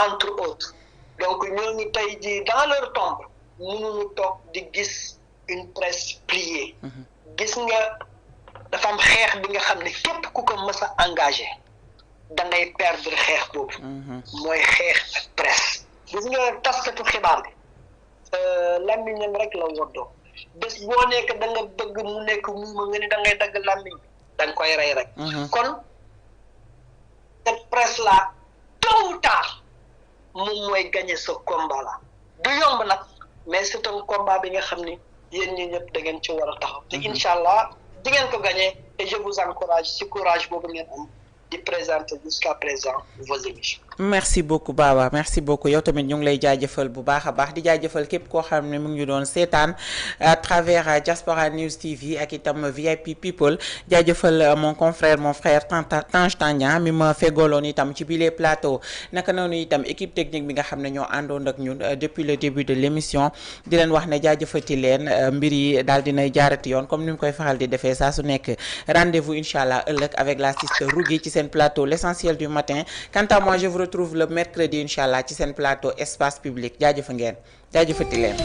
entre autres donc ñooñu tey jii dans leur tombe mënuñu toog di gis une presse pliée gis nga dafa am xeex bi nga xam ne képp ku ko mës a engagé da ngay perdre xeex boobu mooy xeex ak presse gis nga taskatu xibaar bi làmmiñam rek la woddoo bés boo nekk da nga bëgg mu nekk muuma nga ni da ngay dagg làmmiñ da nga koy rey rek kon cette presse là tôt ou tard moom mooy gagner ce combat là du yomb nag mais c'est un combat bi nga xam ni yéen ñi ñëpp da ngeen ci war a taxaw te incha allah di ngeen ko gagner et je vous encourage ci courage boobu ngeen am di présenter jusqu'à présent vos émissions. merci beaucoup Baba merci beaucoup yow tamit ñu ngi lay jaajëfal bu baax a baax di jaajëfal képp koo xam ne mu ngi ñu doon seetaan à travers Diaspora News TV ak itam VIP People jaajëfal mon confrère mon frère Tange Tandian mi ma fegooloon itam ci bile plateau naka noonu itam équipe technique bi nga xam ne ñoo àndoon ak ñun depuis le début de l'émission di leen wax ne jaajëfati leen mbir yi daal dinay jaarati yoon comme ni mu koy faral di defee saa su nekk rendez-vous incha allah ëllëg avec la sister Rougui ci seen plateau l'essentiel du matin quant à moi je vous retrouve le mercredi incha allah ci seen plateau espace public jaajëfa ngeen jaajëfati leen